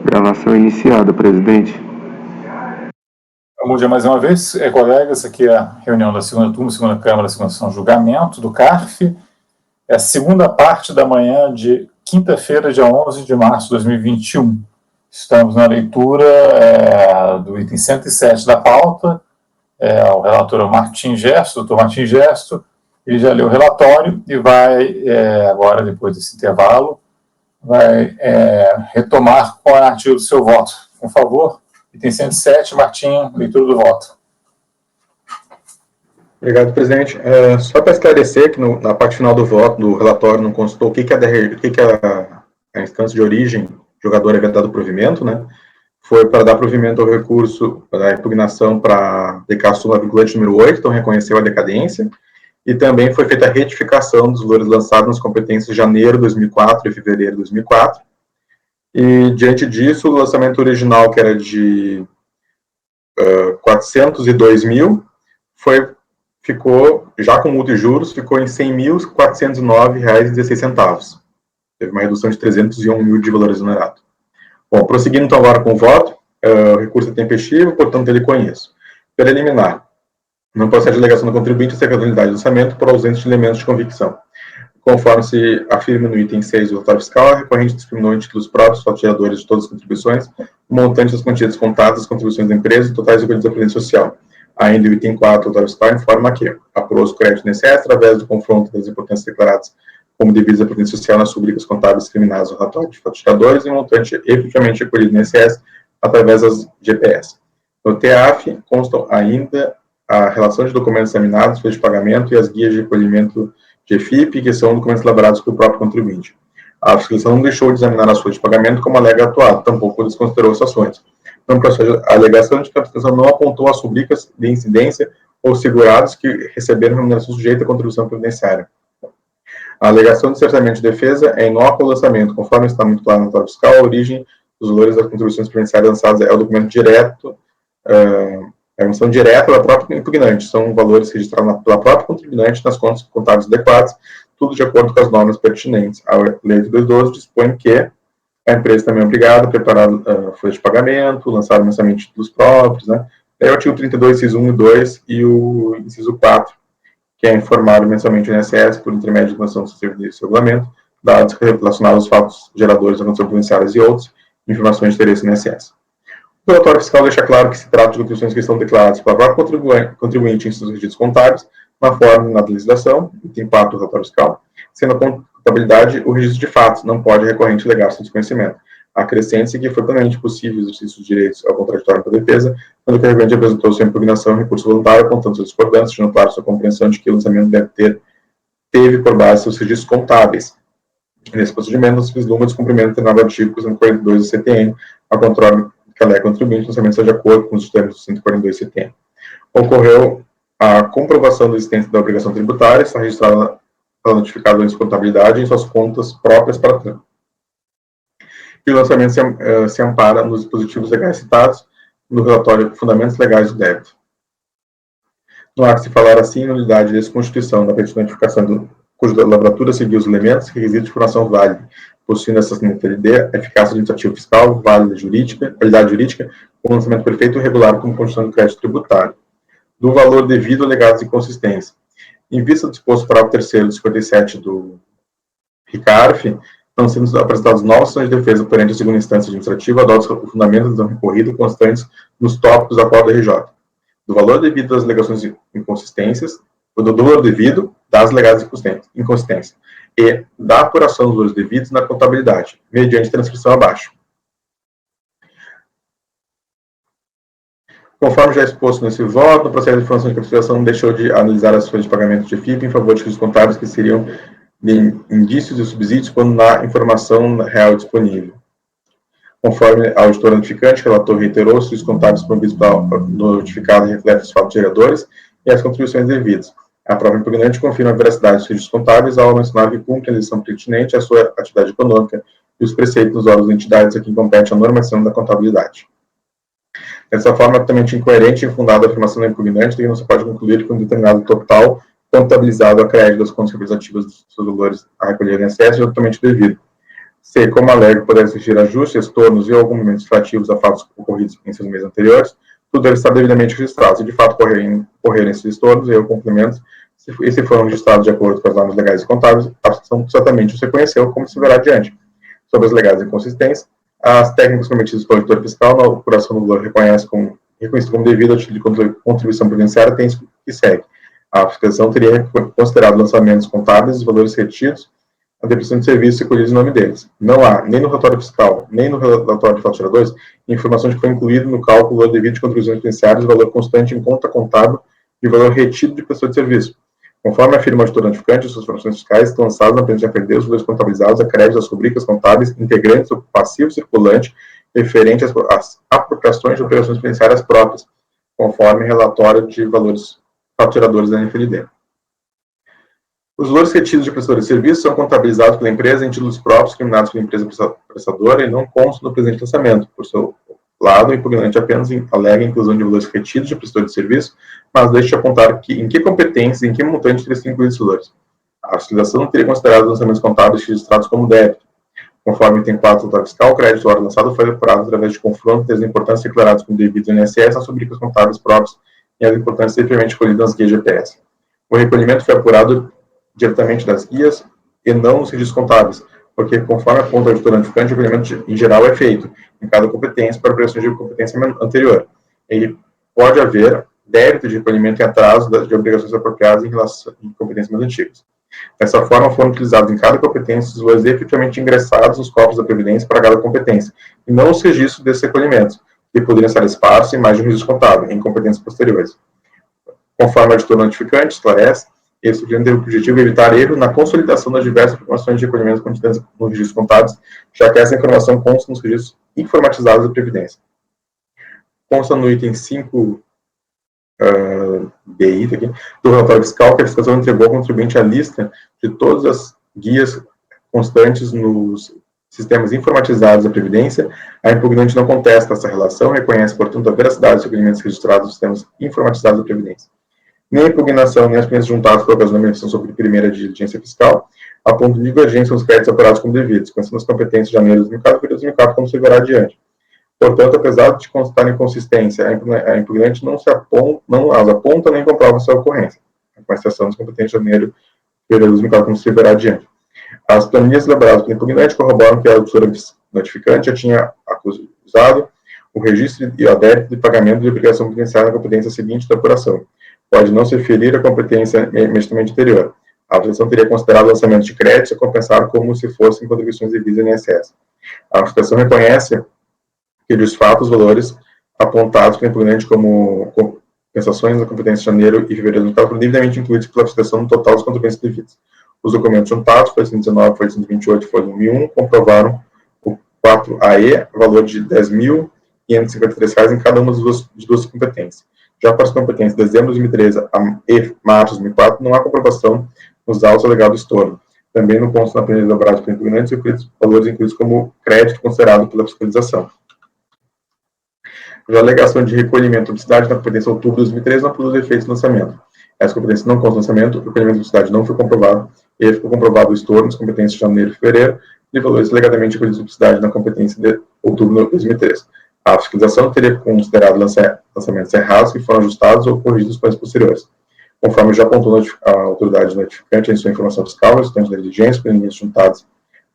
Gravação iniciada, presidente. Bom dia mais uma vez, colegas, aqui é a reunião da segunda turma, segunda Câmara, segunda sessão de julgamento do CARF. É a segunda parte da manhã de quinta-feira, dia 11 de março de 2021. Estamos na leitura do item 107 da pauta. O relator é o Martim Gesto, doutor Martim Gesto. Ele já leu o relatório e vai, agora, depois desse intervalo, vai retomar com a artigo do seu voto. Por favor, item 107, Martim, leitura do voto. Obrigado, presidente. Só para esclarecer que na parte final do voto, do relatório, não constou o que é a instância de origem jogador é vedado provimento, né? Foi para dar provimento ao recurso da impugnação para DK súmula vinculante número 8, então reconheceu a decadência, e também foi feita a retificação dos valores lançados nas competências de janeiro de 2004 e fevereiro de 2004, e diante disso, o lançamento original, que era de 402 mil, ficou, já com multa e juros, ficou em R$ 100.409,16. Teve uma redução de 301 mil de valor exonerado. Bom, prosseguindo então agora com o voto, o recurso é tempestivo, portanto ele conheço. Preliminar. Não procede a alegação do contribuinte acerca da unidade de orçamento por ausência de elementos de convicção. Conforme se afirma no item 6 do relatório fiscal, a recorrente discriminou em títulos próprios, faturadores de todas as contribuições, o montante das quantias descontadas das contribuições da empresa e totais recolhidas da Previdência Social. Ainda o item 4 do relatório fiscal informa que apurou os créditos INSS através do confronto das importâncias declaradas como devidos à Previdência Social nas rubricas contábeis discriminadas no relatório de faturadores e o montante efetivamente recolhido no INSS através das GPS. No TEAF constam ainda a relação de documentos examinados, folhas de pagamento e as guias de recolhimento de EFIP, que são documentos elaborados pelo próprio contribuinte. A fiscalização não deixou de examinar as folhas de pagamento como alega atuado, tampouco desconsiderou as ações. Não procede a alegação de que a fiscalização não apontou as rubricas de incidência ou segurados que receberam remuneração sujeita à contribuição previdenciária. A alegação de certamente de defesa é inócua ao lançamento, conforme está muito claro no relatório fiscal, a origem dos valores das contribuições previdenciárias lançadas é o documento direto, é a emissão direta da própria impugnante, são valores registrados pela própria contribuinte nas contas contábeis adequadas, tudo de acordo com as normas pertinentes. A Lei de 2012 dispõe que a empresa também é obrigada a preparar folhas de pagamento, lançar mensalmente títulos próprios, né? É o artigo 32, inciso 1 e 2, e o inciso 4, que é informar mensalmente o INSS por intermédio de noção do serviço de regulamento, dados relacionados aos fatos geradores da condição provinciais e outros, informações de interesse no INSS. O relatório fiscal deixa claro que se trata de contribuições que estão declaradas pela própria contribuinte em seus registros contábeis, na forma e na legislação, item 4 do relatório fiscal, sendo a contabilidade o registro de fatos, não pode recorrente alegar seu desconhecimento. Acrescente-se que foi plenamente possível o exercício de direitos ao contraditório pela defesa, quando o recorrente apresentou sua impugnação em recurso voluntário, apontando sua discordância, deixando claro sua compreensão de que o lançamento teve por base seus registros contábeis. Nesse procedimento, se vislumbra o descumprimento do determinado artigo 142 do CTN, ao contrário que alega contribuinte, o lançamento seja de acordo com os termos do 142 do CTN. Ocorreu a comprovação da existência da obrigação tributária, está registrada pela notificadora de contabilidade em suas contas próprias para trânsito. E o lançamento se ampara nos dispositivos legais citados no relatório Fundamentos Legais do Débito. No ato se falar assim, nulidade de desconstituição da petição de notificação cuja lavratura seguiu os elementos, requisitos de informação válida, possuindo essa NTLD, eficácia administrativa fiscal, validade jurídica, com lançamento perfeito e regular como condição de crédito tributário, do valor devido alegados de inconsistência. Em vista do disposto para o terceiro de 57 do RICARF, estão sendo apresentados novas ações de defesa perante a segunda instância administrativa, adotados o fundamento da decisão recorrida constantes nos tópicos da qual da RJ, do valor devido das alegações de inconsistências, do valor devido das alegadas inconsistências, e da apuração dos valores devidos na contabilidade, mediante transcrição abaixo. Conforme já exposto nesse voto, o processo de informação de capitalização deixou de analisar as folhas de pagamento de FIP em favor de riscos contábeis que seriam de indícios e subsídios quando na informação real disponível. Conforme a auditora notificante, o relator reiterou os riscos contábeis promovidos pela notificada refletem os fatos geradores e as contribuições devidas. A própria impugnante confirma a veracidade dos registros contábeis ao mencionar que cumpre a legislação pertinente à sua atividade econômica e os preceitos dos órgãos e entidades a quem compete a normação da contabilidade. Dessa forma, totalmente incoerente e infundada a afirmação da impugnante de que não se pode concluir que um determinado total contabilizado a crédito das contas representativas dos seus valores a recolher no INSS é totalmente devido. C. Como alega, poderá existir ajustes, estornos e alguns momentos relativos a fatos ocorridos em seus meses anteriores, tudo deve estar devidamente registrado. Se de fato ocorrerem esses estornos e complementos, e se foram registrados de acordo com as normas legais e contábeis, a ação certamente os reconheceu, como se verá adiante. Sobre as legais inconsistências, as técnicas prometidas pelo auditor fiscal na apuração do valor reconhecido como devido ao título de contribuição previdenciária tem isso que segue. A fiscalização teria considerado lançamentos contábeis e valores retidos a depreciação de serviços recolhidos em nome deles. Não há, nem no relatório fiscal, nem no relatório de faturadores, informação de que foi incluído no cálculo do devido de contribuições previdenciárias o valor constante em conta contábil e o valor retido de prestação de serviço. Conforme afirma o auditor notificante, as suas informações fiscais estão lançadas na presidência FD, os valores contabilizados a crédito das rubricas contábeis integrantes do passivo circulante referente às apropriações de operações previdenciárias próprias, conforme relatório de valores faturadores da NFLD. Os valores retidos de prestadores de serviços são contabilizados pela empresa em títulos próprios criminados pela empresa prestadora e não constam no presente lançamento. Por seu lado, o impugnante apenas alega a inclusão de valores retidos de prestador de serviço, mas deixa apontar em que competências e em que montante teria sido incluídos os valores. A fiscalização não teria considerado os lançamentos contábeis registrados como débito. Conforme o item 4 do relatório fiscal, o crédito hora lançado foi apurado através de confronto das importâncias declaradas como devidos ao INSS nas rubricas contábeis próprias e as importâncias previamente recolhidas nas guias GPS. O recolhimento foi apurado diretamente das guias e não nos registros contábeis, porque, conforme aponta o auditor notificante, o recolhimento em geral é feito em cada competência para operações de competência anterior. E pode haver débito de recolhimento em atraso de obrigações apropriadas em relação a competências mais antigas. Dessa forma, foram utilizados em cada competência os valores efetivamente ingressados nos cofres da Previdência para cada competência, e não os registros desses recolhimentos, que poderiam estar esparsos em mais de um registro contábil, em competências posteriores. Conforme o auditor notificante esclarece, esse tem o objetivo de evitar erro na consolidação das diversas informações de recolhimento contidas nos registros contábeis, já que essa informação consta nos registros informatizados da Previdência. Consta no item 5 BI do relatório fiscal que a fiscalização entregou ao contribuinte a lista de todas as guias constantes nos sistemas informatizados da Previdência. A impugnante não contesta essa relação, reconhece, portanto, a veracidade dos recolhimentos registrados nos sistemas informatizados da Previdência. Nem a impugnação, nem as premissas juntadas por ocasião da menção sobre primeira diligência fiscal apontam divergência nos créditos apurados como devidos, conhecendo as competências de janeiro de 2004 e 2004, como se verá adiante. Portanto, apesar de constar inconsistência, a impugnante não as aponta nem comprova sua ocorrência. A constatação das competências de janeiro de 2004, como se verá adiante. As planilhas elaboradas pelo impugnante corroboram que a auditora notificante já tinha acusado o registro e o débito de pagamento de obrigação previdenciária na competência seguinte da apuração. Pode não se referir à competência imediatamente anterior. A autorização teria considerado lançamento de créditos a compensar como se fossem contribuições devidas ao INSS. A fiscalização reconhece que, de fato, os valores apontados pelo impugnante como compensações da competência de janeiro e fevereiro do caso foram devidamente incluídos pela fiscalização no total dos contribuintes devidos. Os documentos juntados, folha 119, folha 128 e folha 1001, comprovaram o 4AE, valor de R$ 10.553 em cada uma de duas competências. Já para as competências de dezembro de 2013 e março de 2004, não há comprovação nos autos alegados estorno. Também não consta na planilha elaborada pelo impugnante os valores incluídos como crédito considerado pela fiscalização. Já a alegação de recolhimento de publicidade na competência de outubro de 2013 não produz efeitos de lançamento. Essa competência não consta no lançamento, o recolhimento de publicidade não foi comprovado, e ficou comprovado o estorno nas competências de janeiro e fevereiro, de valores alegadamente recolhidos de publicidade na competência de outubro de 2013. A fiscalização teria considerado lançamentos errados que foram ajustados ou corrigidos nos posteriores. Conforme já apontou a autoridade notificante em sua informação fiscal, os estudantes da diligência, os limites juntados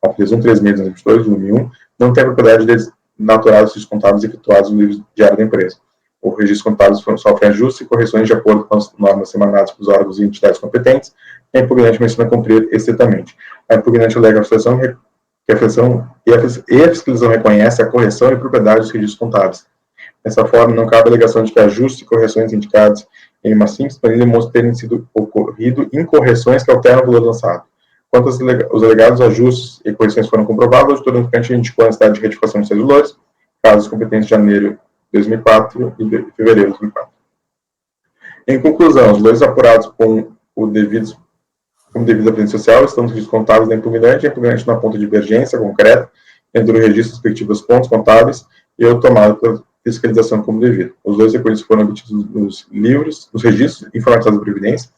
ao FIS 13622, volume 1, não tem a propriedade de natural dos contábeis efetuados no livro diário da empresa. O registro contábil sofre ajustes e correções de acordo com as normas emanadas pelos órgãos e entidades competentes, e a impugnante menciona cumprir estritamente. A impugnante alega a fiscalização e a fiscalização reconhece a correção e propriedade dos registros contábeis. Dessa forma, não cabe a alegação de que ajustes e correções indicados em uma simples planilha demonstram terem sido ocorrido incorreções que alteram o valor lançado. Quanto aos alegados ajustes e correções foram comprovados, o auditor notificante indicou a necessidade de retificação de seus valores, casos competentes de janeiro de 2004 e de fevereiro de 2004. Em conclusão, os valores apurados como devido à previdência social estão nos registros contábeis da impugnante, a impugnante na ponta de divergência concreta entre o registro respectivos pontos contábeis e o tomado pela fiscalização como devido. Os dois recolhidos foram obtidos nos registros informatizados da Previdência,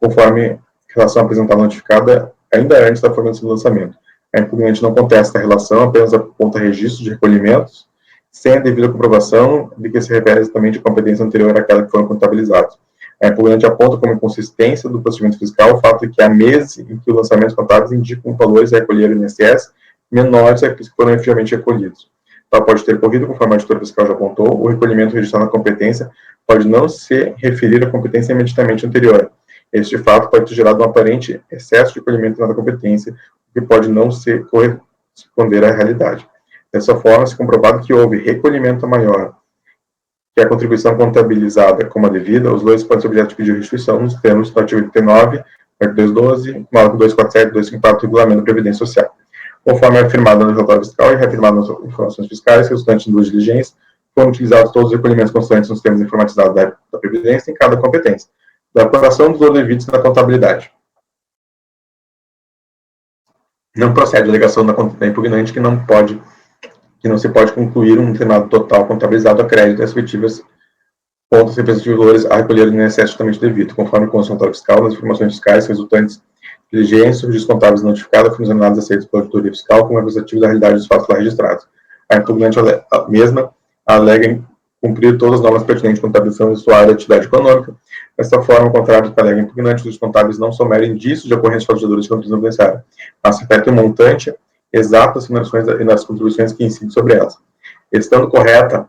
conforme relação apresentada notificada ainda antes da formação do lançamento. A impugnante não contesta a relação, apenas aponta registro de recolhimentos, sem a devida comprovação de que se refere exatamente à competência anterior àquela que foram contabilizados. A impugnante aponta como inconsistência do procedimento fiscal o fato de que há meses em que os lançamentos contábeis indicam valores a recolher no INSS menores a que foram efetivamente recolhidos. Tal pode ter ocorrido, conforme a auditor fiscal já apontou, o recolhimento registrado na competência pode não se referir à competência imediatamente anterior. Este fato pode ter gerado um aparente excesso de recolhimento na competência, o que pode não se corresponder à realidade. Dessa forma, se comprovado que houve recolhimento maior que a contribuição contabilizada como a devida, os lotes podem ser objeto de pedido de restituição nos termos do artigo 89, artigo 212, marco 247 e 254 do Regulamento da Previdência Social. Conforme afirmado no relatório fiscal e reafirmado nas informações fiscais resultantes de duas diligências, foram utilizados todos os recolhimentos constantes nos termos informatizados da Previdência em cada competência, da apuração dos devidos na contabilidade. Não procede a alegação da impugnante que não se pode concluir um determinado total contabilizado a crédito e as respectivas contas representativas de valores a recolher no INSS justamente devido, conforme consta no relatório fiscal, nas informações fiscais resultantes de diligências, registros contábeis notificados, foram examinados e aceitos pela auditoria fiscal como representativo da realidade dos fatos lá registrados. A impugnante mesma alega em cumprir todas as normas pertinentes de contabilização de sua área de atividade econômica. Dessa forma, ao contrário do que alega impugnante, os contábeis não são mero indícios de ocorrência de fraudulentos de contribuição beneficiária, mas refletem o montante exato das remunerações e das contribuições que incidem sobre elas. Estando correta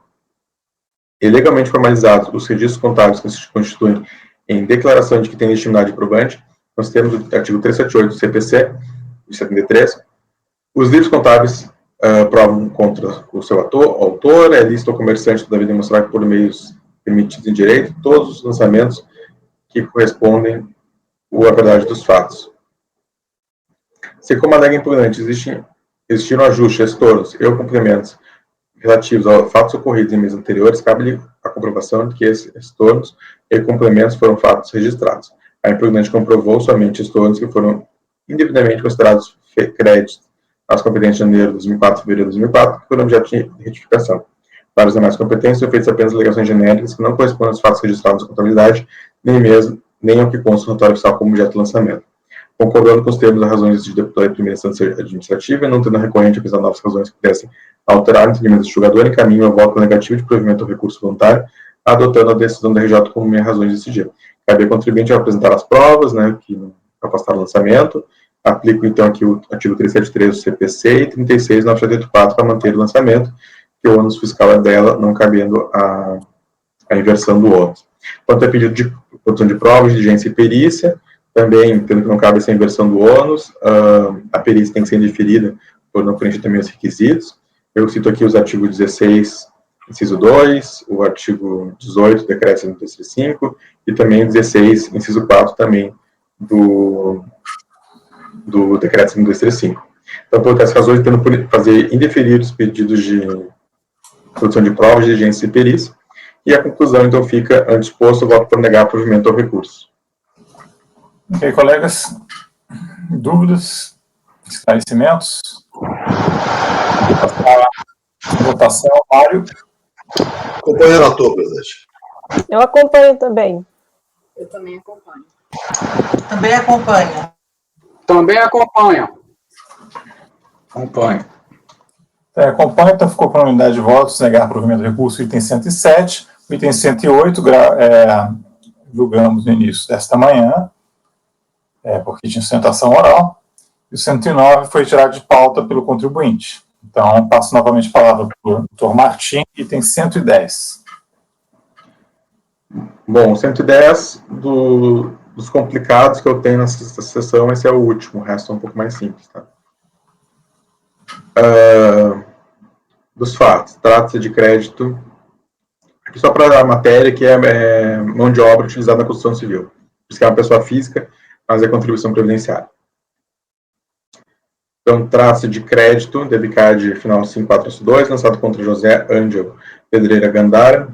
e legalmente formalizados os registros contábeis que se constituem em declaração de que tem legitimidade probante, nos termos do artigo 378 do CPC, de 73, os livros contábeis provam contra o seu autor, é lícito ao comerciante deve demonstrar que por meios permitidos em direito todos os lançamentos que correspondem à verdade dos fatos. Se, como alega impugnante, existiram ajustes, estornos e complementos relativos a fatos ocorridos em meses anteriores, cabe-lhe a comprovação de que esses estornos e complementos foram fatos registrados. A impugnante comprovou somente estornos que foram indevidamente considerados créditos às competências de janeiro de 2004 e fevereiro de 2004, que foram objeto de retificação. Para as demais competências, são feitas apenas alegações genéricas que não correspondem aos fatos registrados na contabilidade, nem ao que consta no relatório fiscal como objeto de lançamento. Concordando com os termos das razões decididas pela primeira instância administrativa e não tendo a recorrente apesar de novas razões que pudessem alterar o entendimento do julgador, encaminho ao voto negativo de provimento ao recurso voluntário, adotando a decisão da RJ como minhas razões decididas. Cabe ao contribuinte apresentar as provas, que não capacitar o lançamento. Aplico, então, aqui o artigo 373 do CPC e 36.984 para manter o lançamento, que o ônus fiscal é dela, não cabendo a inversão do ônus. Quanto a pedido de produção de provas, diligência e perícia, também, tendo que não cabe essa inversão do ônus, a perícia tem que ser indeferida por não preencher também os requisitos. Eu cito aqui os artigos 16, inciso 2, o artigo 18, decreto 135, e também o 16, inciso 4, também do decreto 5235. Então, por essas razões, tendo por fazer indeferir os pedidos de produção de provas, diligência e perícia, e a conclusão, então, fica disposto o voto por negar provimento ao recurso. Ok, colegas, dúvidas, esclarecimentos? Votação, Mário. Acompanho o relator, presidente. Eu acompanho também. Eu também acompanho. Também acompanho. Também acompanho. Acompanho. Acompanha, então ficou para a unidade de votos, negar provimento do recurso, item 107, o item 108, julgamos no início desta manhã, porque tinha sustentação oral, e o 109 foi tirado de pauta pelo contribuinte. Então, passo novamente a palavra para o doutor Martim, item 110. Bom, 110 dos complicados que eu tenho nessa sessão, esse é o último, o resto é um pouco mais simples, tá? Dos fatos, trata-se de crédito, aqui só para a matéria, que é mão de obra utilizada na construção civil. Por isso que é uma pessoa física, mas é contribuição previdenciária. Então, trata-se de crédito, DEBICAD final 5482, lançado contra José Ângelo Pedreira Gandara,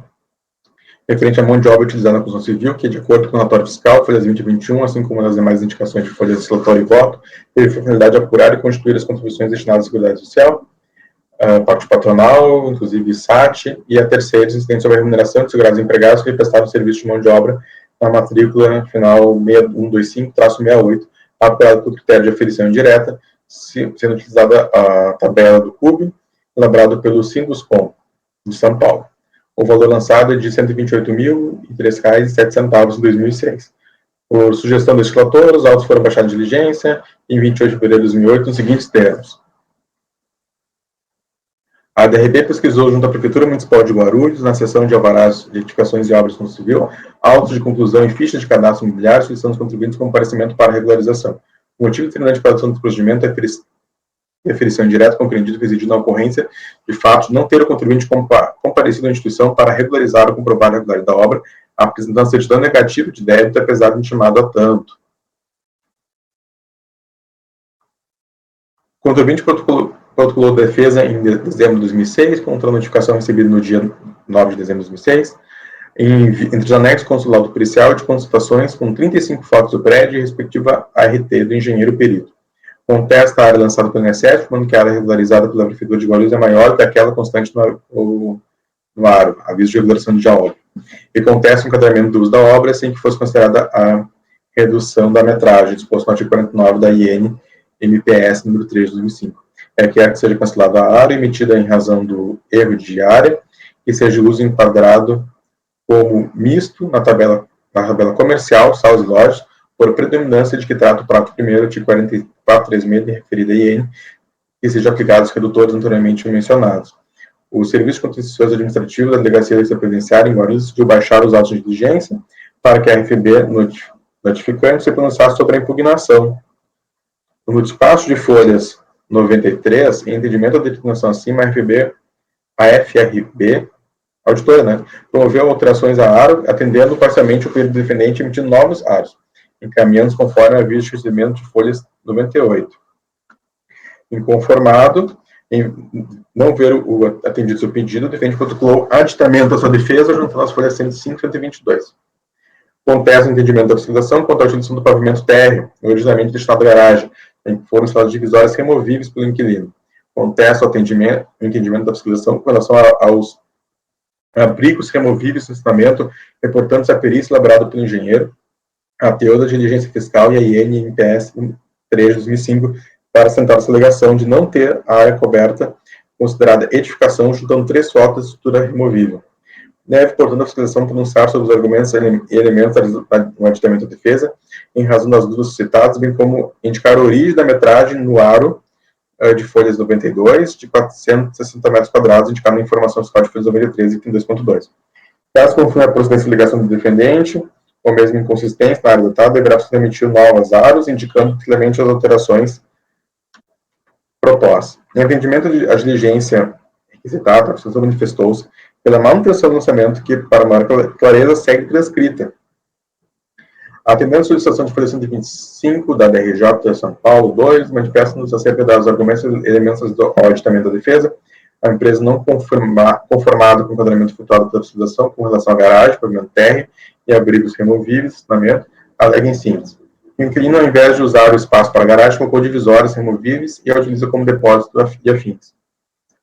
referente à mão de obra utilizada na construção civil, que, de acordo com o relatório fiscal, folhas 20 e 21, assim como nas demais indicações de folhas de relatório e voto, teve a finalidade de apurar e constituir as contribuições destinadas à Seguridade Social, parte patronal, inclusive SAT, e a terceiros incidentes sobre a remuneração de segurados empregados que prestaram serviço de mão de obra na matrícula final 6125-68, apurado por critério de aferição indireta, sendo utilizada a tabela do CUB, elaborado pelo Sinduscom, de São Paulo. O valor lançado é de R$ 128.003,07 em 2006. Por sugestão do legislator, os autos foram baixados de diligência em 28 de fevereiro de 2008, nos seguintes termos. A DRB pesquisou junto à Prefeitura Municipal de Guarulhos, na seção de alvarás de edificações e obras de construção civil, autos de conclusão e fichas de cadastro imobiliário solicitando os contribuintes como parecimento para regularização. O motivo determinante para a adoção do procedimento é referição indireta compreendido que reside na ocorrência de fato de não ter o contribuinte comparecido à instituição para regularizar ou comprovar a regularidade da obra, apresentando certidão negativa de débito, apesar de intimado a tanto. O contribuinte protocolou defesa em dezembro de 2006, contra a notificação recebida no dia 9 de dezembro de 2006, entre os anexos consulado pericial de constatações com 35 fotos do prédio e respectiva ART do engenheiro perito. Contesta a área lançada pelo INSS, quando que a área regularizada pela Prefeitura de Guarulhos é maior que aquela constante no ARO, aviso de regulação de obra. E contesta o enquadramento do uso da obra, sem que fosse considerada a redução da metragem, disposto no artigo 49 da IN MPS número 3 de 2005. Quer que seja cancelada a área emitida em razão do erro de área, que seja o uso enquadrado como misto na tabela comercial, salas e lojas, por predominância de que trata o parágrafo 1º, artigo 4436 de referida IN, que sejam aplicados os redutores anteriormente mencionados. O Serviço Contencioso Administrativo da Delegacia de Previdenciária em Guarulhos decidiu baixar os autos de diligência para que a RFB notificante se pronunciasse sobre a impugnação. No despacho de folhas 93, em entendimento da determinação acima, a FRB, auditora, promoveu alterações à ARO, atendendo parcialmente o período defendente, emitindo novos AROs, encaminhando conforme aviso de recebimento de folhas 98. Inconformado, em não ver o atendido seu pedido, o defendente protocolou aditamento à sua defesa, juntando as folhas 105 e 122. Contesta o entendimento da fiscalização quanto à utilização do pavimento térreo, originalmente destinado à garagem, em que foram instaladas divisórias removíveis pelo inquilino. Contesta o entendimento da fiscalização com relação aos abrigos removíveis no estacionamento, reportando-se a perícia elaborada pelo engenheiro, a teor da diligência fiscal e a IN MPS 3 de 2005, para assentar essa alegação de não ter a área coberta considerada edificação, juntando 3 fotos de estrutura removível. Deve, portanto, a fiscalização pronunciar sobre os argumentos e elementos no aditamento da defesa, em razão das dúvidas suscitadas, bem como indicar a origem da metragem no aro de folhas 92, de 460 metros quadrados, indicada na informação fiscal de folhas 93, item 2.2. Caso confirme a procedência de ligação do defendente, ou mesmo inconsistência na área datada, deverá ser emitido novos aros, indicando claramente as alterações propostas. Em entendimento da diligência requisitada, a fiscalização manifestou-se pela manutenção do lançamento, que, para maior clareza, segue prescrita. Atendendo a solicitação de folha 125 da DRJ de São Paulo 2, manifesta-nos acerca dos argumentos e elementos do auditamento da defesa, a empresa não conformada com o enquadramento efetuado pela fiscalização com relação à garagem, pavimento térreo e abrigos removíveis, estacionamento, alega em síntese. O inquilino, ao invés de usar o espaço para a garagem, colocou divisórias removíveis e a utiliza como depósito e afins.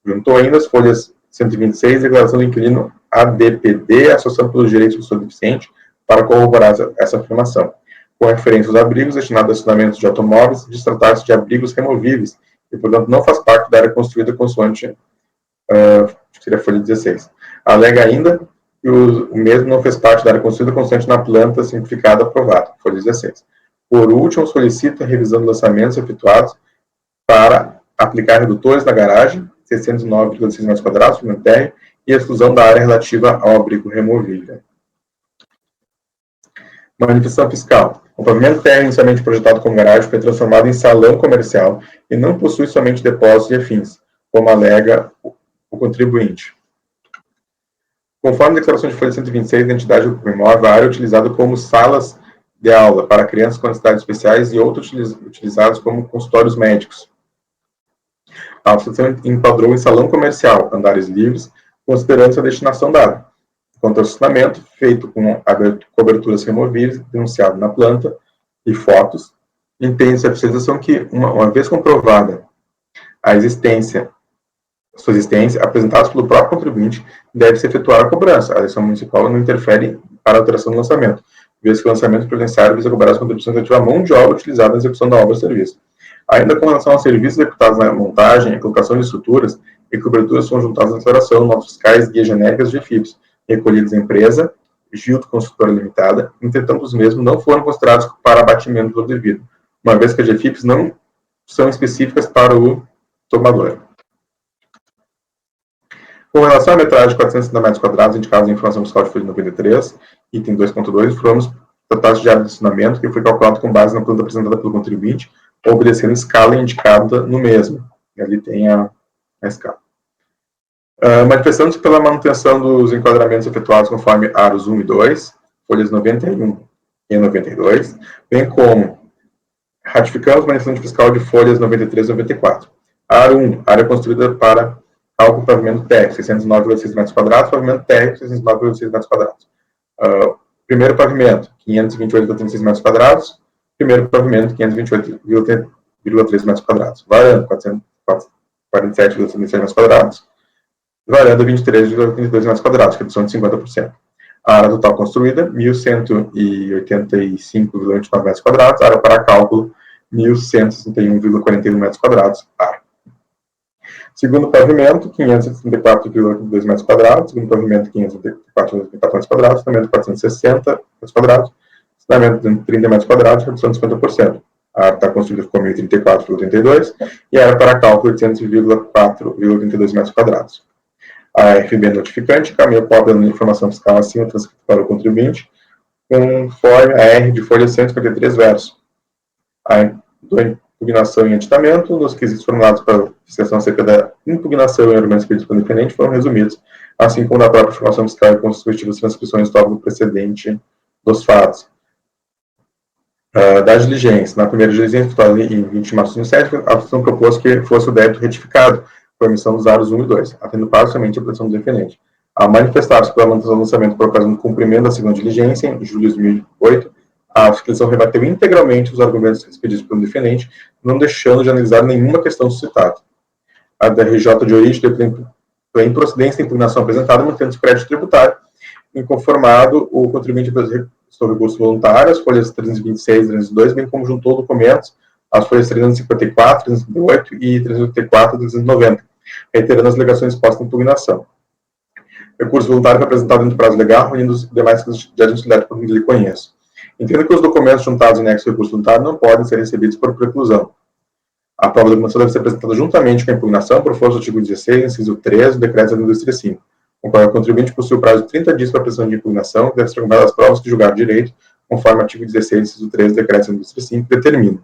Juntou ainda as folhas 126, declaração do inquilino ADPD, Associação pelos Direitos do Pessoa Deficiente, para corroborar essa afirmação. Com referência aos abrigos destinados a estacionamentos de automóveis, diz tratar-se de abrigos removíveis, e, portanto, não faz parte da área construída consoante, que seria a folha 16. Alega ainda que o mesmo não fez parte da área construída consoante na planta simplificada aprovada, folha 16. Por último, solicita a revisão dos lançamentos efetuados para aplicar redutores na garagem, 609,6 metros quadrados, no térreo, e a exclusão da área relativa ao abrigo removível. Manifestação fiscal. O pavimento térreo inicialmente projetado como garagem foi transformado em salão comercial e não possui somente depósitos e afins, como alega o contribuinte. Conforme a declaração de folha 126 da entidade do imóvel, a área é utilizada como salas de aula para crianças com necessidades especiais e outros utilizados como consultórios médicos. A associação enquadrou em salão comercial, andares livres, considerando essa destinação da área. Quanto ao estacionamento, feito com coberturas removíveis, denunciado na planta, e fotos, entende-se a fiscalização que, uma vez comprovada sua existência, apresentados pelo próprio contribuinte, deve-se efetuar a cobrança. A eleição municipal não interfere para a alteração do lançamento, vez que o lançamento previdenciário visa cobrar as contribuições relativas à mão de obra utilizada na execução da obra ou serviço. Ainda com relação aos serviços executados na montagem e colocação de estruturas e coberturas são juntados na declaração, notas fiscais, guias genéricas de FIPS, recolhidos em empresa, Gildo Construtora Limitada, entretanto os mesmos não foram considerados para abatimento do devido, uma vez que as GFIPs não são específicas para o tomador. Com relação à metragem de 460 metros quadrados, indicados em informação fiscal de folha 93, item 2.2, informamos da taxa de área de estacionamento, que foi calculado com base na planta apresentada pelo contribuinte, obedecendo a escala indicada no mesmo. E ali tem a escala. Manifestando-se pela manutenção dos enquadramentos efetuados conforme aros 1 e 2, folhas 91 e 92, bem como ratificamos a manifestação fiscal de folhas 93 e 94. Aro 1, área construída para cálculo pavimento térreo, 609,6 metros quadrados, pavimento térreo, 609,6 metros quadrados. Primeiro pavimento, 528,36 metros quadrados, primeiro pavimento, 528,3 metros quadrados. Varanda, 447,77 metros quadrados. Varanda, 23,32 metros quadrados, redução de 50%. A área total construída, 1.185,29 metros quadrados. Área para cálculo, 1.161,41 metros quadrados. Área. Segundo pavimento, 574,2 metros quadrados. Segundo pavimento, 574,4 metros quadrados. Ensinamento, 460 metros quadrados. Ensinamento, 30 metros quadrados, redução de 50%. A área está construída ficou 1.034,82 e a área para cálculo, 800,4,32 metros quadrados. A FB notificante caminha cópia da informação fiscal acima transcrita para o contribuinte, conforme a R de folha 153 verso. A impugnação e aditamento, nos quesitos formulados para a fiscalização acerca da impugnação e argumentos pedidos pelo independente foram resumidos, assim como na própria informação fiscal e com as respectivas transcrições do precedente dos fatos. Da diligência. Na primeira diligência, efetuada em 20 de março de 2007, a função propôs que fosse o débito retificado por emissão dos aros 1 e 2, atendendo parcialmente a proteção do defendente. A manifestar-se pela manutenção do lançamento por ocasião do cumprimento da segunda diligência, em julho de 2008, a fiscalização rebateu integralmente os argumentos expedidos pelo defendente, não deixando de analisar nenhuma questão suscitada. A DRJ de origem pela improcedência da impugnação apresentada, mantendo-se crédito tributário, inconformado, o contribuinte apresentou recurso voluntário, as folhas 326 e 302, bem como juntou documentos, as folhas 354, 358 e 384 e 390, reiterando as alegações expostas em impugnação. O recurso voluntário foi apresentado dentro do prazo legal, reunindo os demais de admissibilidade por quem lhe conheço. Entendo que os documentos juntados em anexo ao recurso voluntário não podem ser recebidos por preclusão. A prova da documentação deve ser apresentada juntamente com a impugnação, por força do artigo 16, inciso 13, do decreto da indústria 5, com o qual o contribuinte possui o prazo de 30 dias para a apresentação de impugnação, que deve ser acompanhada das provas que julgar direito, conforme o artigo 16, inciso 13, do decreto da indústria 5, determina.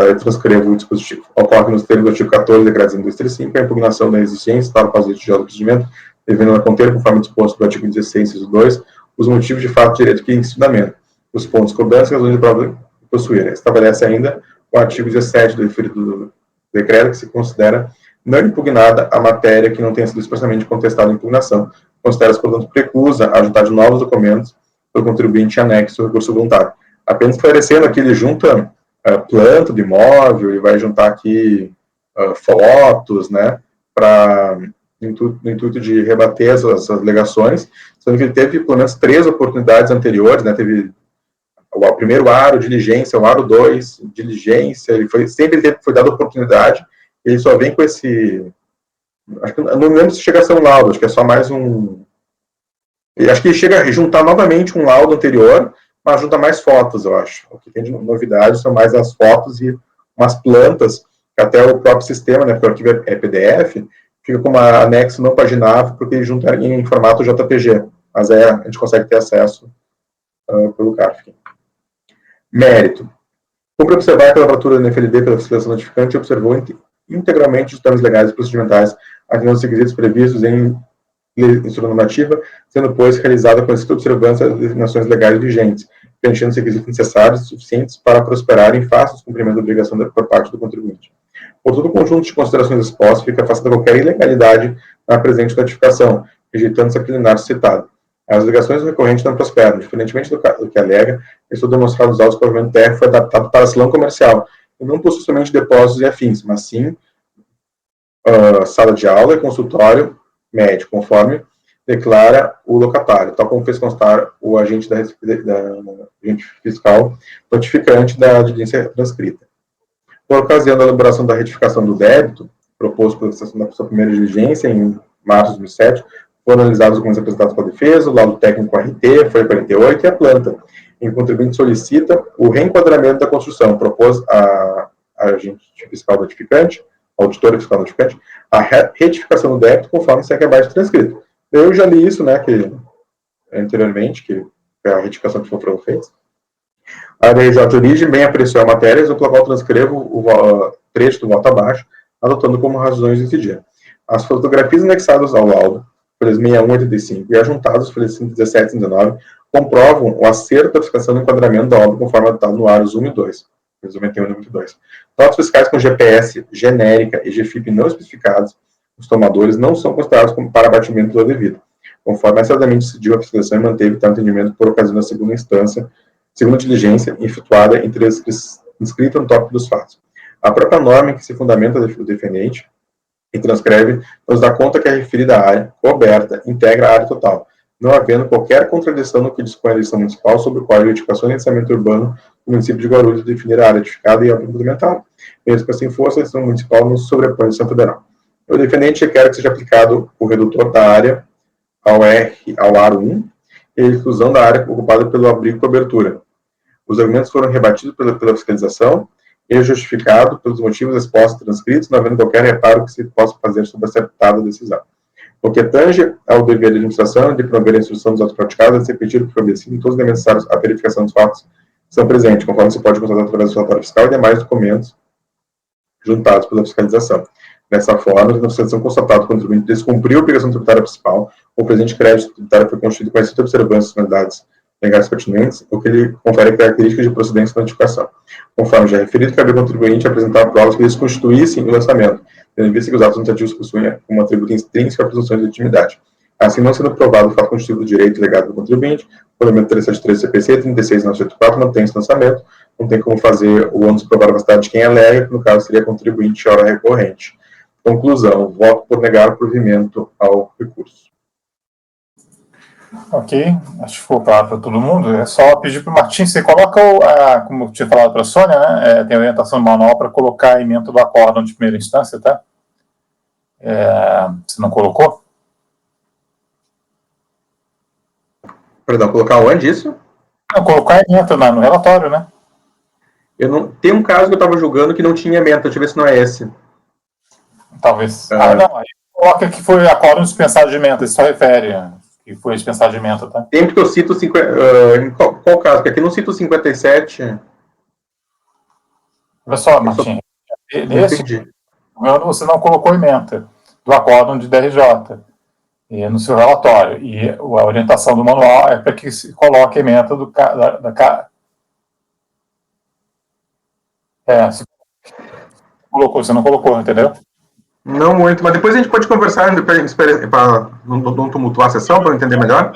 Eu transcrevo o dispositivo. Ocorre nos termos do artigo 14 do decreto da indústria 5, a impugnação da exigência, tal causa de do procedimento, devendo conter, conforme disposto do artigo 16, inciso 2, os motivos de fato, direito e ensinamento, os pontos cobrança e razões de prova possuir. Estabelece ainda o artigo 17 do referido decreto, que se considera não impugnada a matéria que não tenha sido expressamente contestada em impugnação. Considera-se, portanto, preclusa a juntar de novos documentos pelo contribuinte anexo ao recurso voluntário. Apenas esclarecendo que ele junta planta do imóvel e vai juntar aqui fotos, né, no intuito de rebater essas alegações, sendo que ele teve pelo menos 3 oportunidades anteriores, né, teve o primeiro aro, diligência, o aro 2, diligência, sempre foi dada oportunidade, ele só vem com esse, acho que, não lembro se chega a ser um laudo, acho que é só mais um, acho que ele chega a juntar novamente um laudo anterior, mas junta mais fotos, eu acho. O que tem de novidade são mais as fotos e umas plantas, que até o próprio sistema, né, porque o arquivo é PDF, fica como anexo não paginável, porque ele junta em formato JPG, mas a gente consegue ter acesso pelo CARF. Mérito. Cumpre observar que a lavratura da NFLD pela fiscalização notificante observou integralmente os termos legais e procedimentais, atendendo os requisitos previstos em instrução normativa, sendo, pois, realizada com a observância das definições legais vigentes, preenchendo os requisitos necessários e suficientes para prosperar em face do cumprimento da obrigação por parte do contribuinte. Por todo o conjunto de considerações expostas, fica afastada qualquer ilegalidade na presente notificação, rejeitando-se a preliminar citada. As alegações recorrentes não prosperam, diferentemente do que alega, estou demonstrado os autos que o pavimento térreo foi adaptado para salão comercial, e não possui somente depósitos e afins, mas sim sala de aula e consultório médico, conforme declara o locatário, tal como fez constar o agente agente fiscal notificante da diligência transcrita. Por ocasião da elaboração da retificação do débito, proposto pela sessão da sua primeira diligência, em março de 2007, foram analisados os documentos apresentados pela defesa, o laudo técnico RT, Folha 48 e a planta, em que o contribuinte solicita o reenquadramento da construção, propôs a agente fiscal notificante, a auditora fiscal notificante, a retificação do débito conforme segue abaixo transcrito. Eu já li isso, né, anteriormente, que a retificação que foram feitas. A DRJ de origem bem apreciou a matéria, pela qual transcrevo o trecho do voto abaixo, adotando como razões desse dia. As fotografias anexadas ao laudo, folhas 61 e 85, e ajuntadas, folhas 17 e 19, comprovam o acerto da fiscalização do enquadramento da obra conforme adotado no AROS 1 e 2, 91 e 92. Notas fiscais com GPS genérica e GFIP não especificados, os tomadores não são considerados como para abatimento do devido, conforme acertadamente decidiu a fiscalização e manteve tal entendimento por ocasião da segunda instância, segunda diligência, efetuada inscrita no tópico dos fatos. A própria norma em que se fundamenta o defendente e transcreve nos dá conta que a referida área coberta integra a área total, não havendo qualquer contradição no que dispõe a legislação municipal sobre o Código de Edificação e Licenciamento Urbano do município de Guarulhos de definir a área edificada e a obra complementar. Mesmo que assim fosse, a legislação municipal não se sobrepõe à legislação federal. O defendente requer que seja aplicado o redutor da área ao aro 1 e a exclusão da área ocupada pelo abrigo e cobertura. Os argumentos foram rebatidos pela fiscalização e justificado pelos motivos expostos transcritos, não havendo qualquer reparo que se possa fazer sobre a acertada decisão. O que tange ao dever de administração de promover a instrução dos atos praticados é ser pedido que providenciem todos os elementos necessários à verificação dos fatos que são presentes, conforme se pode constatar através do relatório fiscal e demais documentos juntados pela fiscalização. Dessa forma, na fiscalização constatada que o contribuinte descumpriu a obrigação tributária principal, o presente crédito tributário foi constituído com as observâncias das finalidades legais pertinentes, o que lhe confere características de procedência da notificação. Conforme já referido, cabe ao contribuinte apresentar provas que desconstituíssem o lançamento, tendo em vista que os atos notativos possuem como atributo intrínseco a presunção de legitimidade. Assim, não sendo provado o fato constitutivo do direito legado do contribuinte, o elemento 373 do CPC e 36.984 mantém esse lançamento, não tem como fazer o ônus provar a veracidade de quem alega, que no caso seria contribuinte hora recorrente. Conclusão, voto por negar o provimento ao recurso. Ok, acho que ficou claro para todo mundo. É só pedir para o Martins, você coloca, como eu tinha falado para a Sônia, né, tem orientação no manual para colocar a emenda do acórdão de primeira instância, tá? Você não colocou? Perdão, colocar onde isso? Não, colocar a emenda no relatório, né? Tem um caso que eu estava julgando que não tinha emenda, deixa eu ver se não é esse. Talvez. Não, aí coloca que foi acórdão dispensado de emenda, isso só refere que foi dispensado de emenda, tá? Sempre que eu cito em qual caso? Porque aqui não cito 57. Olha só, Martim, nesse Entendi. você não colocou emenda do acórdão de DRJ no seu relatório, e a orientação do manual é para que se coloque a emenda você não colocou, entendeu? Não muito, mas depois a gente pode conversar para não tumultuar a sessão, para eu entender melhor.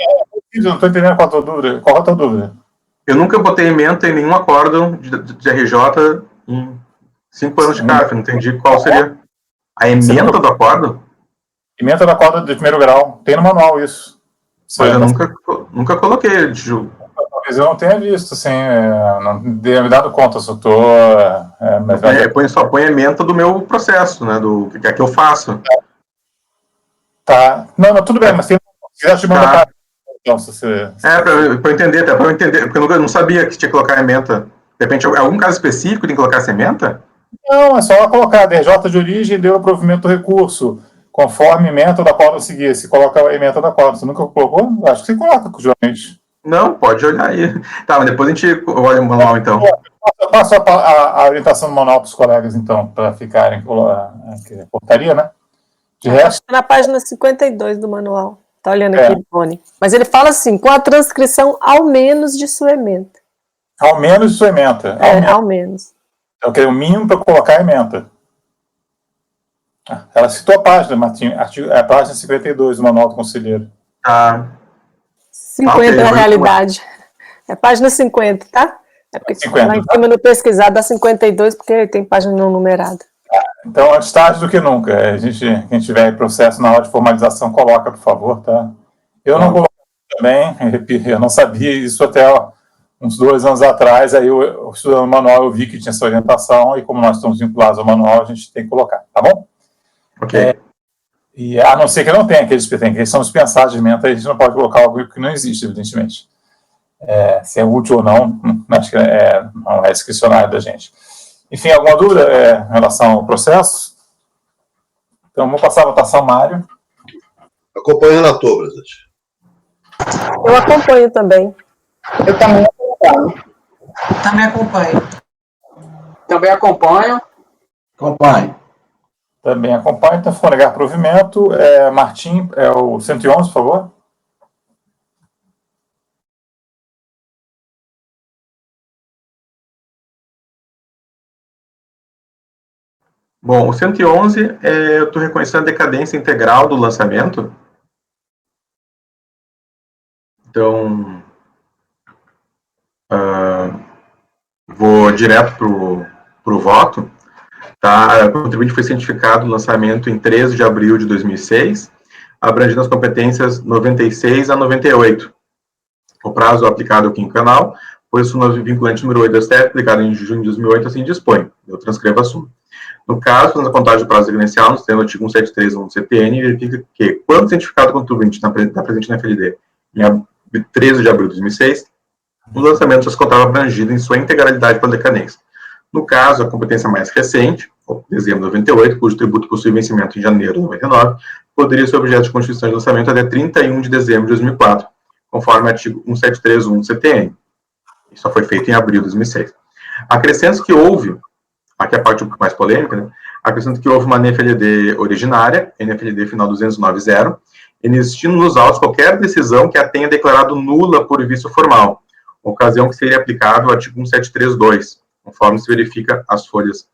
Eu não estou entendendo qual é a tua dúvida. Eu nunca botei emenda em nenhum acórdão de RJ em 5 anos de CAF, não entendi qual seria a emenda do acórdão. Emenda do acórdão de primeiro grau, tem no manual isso. Mas eu nunca coloquei, Ju. Talvez eu não tenha visto, assim, não tenha me dado conta, só estou... põe a emenda do meu processo, né, do que é que eu faço. Tá, não, tudo bem, mas se quiser te mandar para... Então, se você... para eu entender, porque eu não sabia que tinha que colocar a emenda. De repente, algum caso específico tem que colocar essa emenda? Não, é só colocar DRJ de origem deu o provimento do recurso, conforme a emenda da qual seguir. Se coloca a emenda da qual, você nunca colocou? Acho que você coloca, geralmente. Não, pode olhar aí. Tá, mas depois a gente olha o manual, então. Eu passo a orientação do manual para os colegas, então, para ficarem portaria, né? De resto... Acho que é na página 52 do manual. Tá olhando aqui, Boni. Mas ele fala assim, com a transcrição ao menos de sua emenda. Ao menos de sua emenda. Ao menos. Eu quero o mínimo para colocar a emenda. Ela citou a página, Martinho, a página 52 do manual do conselheiro. 50 na realidade. É página 50, tá? É porque 50, lá em cima no pesquisado dá 52, porque tem página não numerada. Então, antes tarde do que nunca. Quem tiver em processo na hora de formalização, coloca, por favor, tá? Eu não coloquei também, eu não sabia isso até uns 2 anos atrás, aí eu estudando o manual, eu vi que tinha essa orientação, e como nós estamos vinculados ao manual, a gente tem que colocar, tá bom? Ok. E a não ser que não tenha aqueles que são dispensados de emenda, aí a gente não pode colocar algo que não existe, evidentemente. Se é útil ou não, acho que não é discricionário da gente. Enfim, alguma dúvida em relação ao processo? Então, vou passar a votação, Mário. Acompanho o relator, presidente. Eu acompanho também. Eu também acompanho. Também acompanho. Também acompanho. Acompanho. Também acompanho, então for negar provimento. Martim, o 111, por favor. Bom, o 111, eu estou reconhecendo a decadência integral do lançamento. Então, vou direto para o voto. Tá? O contribuinte foi cientificado no lançamento em 13 de abril de 2006, abrangendo as competências 96 a 98. O prazo aplicado ao quinquenal foi o súmula vinculante número 8 da STF, aplicado em junho de 2008, assim dispõe. Eu transcrevo a súmula. No caso, fazendo a contagem do prazo referencial, nos termos do artigo 173 do CTN, verifica que, quando o cientificado contribuinte está presente na FLD em 13 de abril de 2006, o lançamento já se contava abrangido em sua integralidade pela decadência. No caso, a competência mais recente, dezembro de 98, cujo tributo possui vencimento em janeiro de 99, poderia ser objeto de constituição de lançamento até 31 de dezembro de 2004, conforme o artigo 173.1 do CTN. Isso só foi feito em abril de 2006. Acrescento que houve, aqui é a parte mais polêmica, né? Acrescento que houve uma NFLD originária, NFLD final 290, inexistindo nos autos qualquer decisão que a tenha declarado nula por vício formal, ocasião que seria aplicável ao artigo 173.2, conforme se verifica as folhas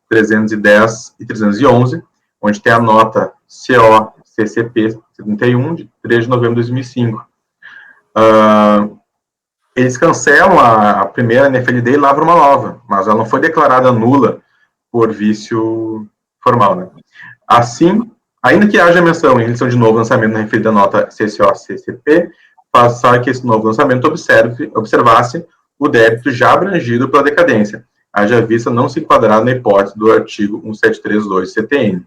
310 e 311, onde tem a nota CO-CCP 71, de 3 de novembro de 2005. Eles cancelam a primeira NFLD e lavram uma nova, mas ela não foi declarada nula por vício formal, né? Assim, ainda que haja menção em relação de novo lançamento na referida nota CCO-CCP, passar que esse novo lançamento observasse o débito já abrangido pela decadência, haja vista não se enquadrar na hipótese do artigo 173.2 CTN.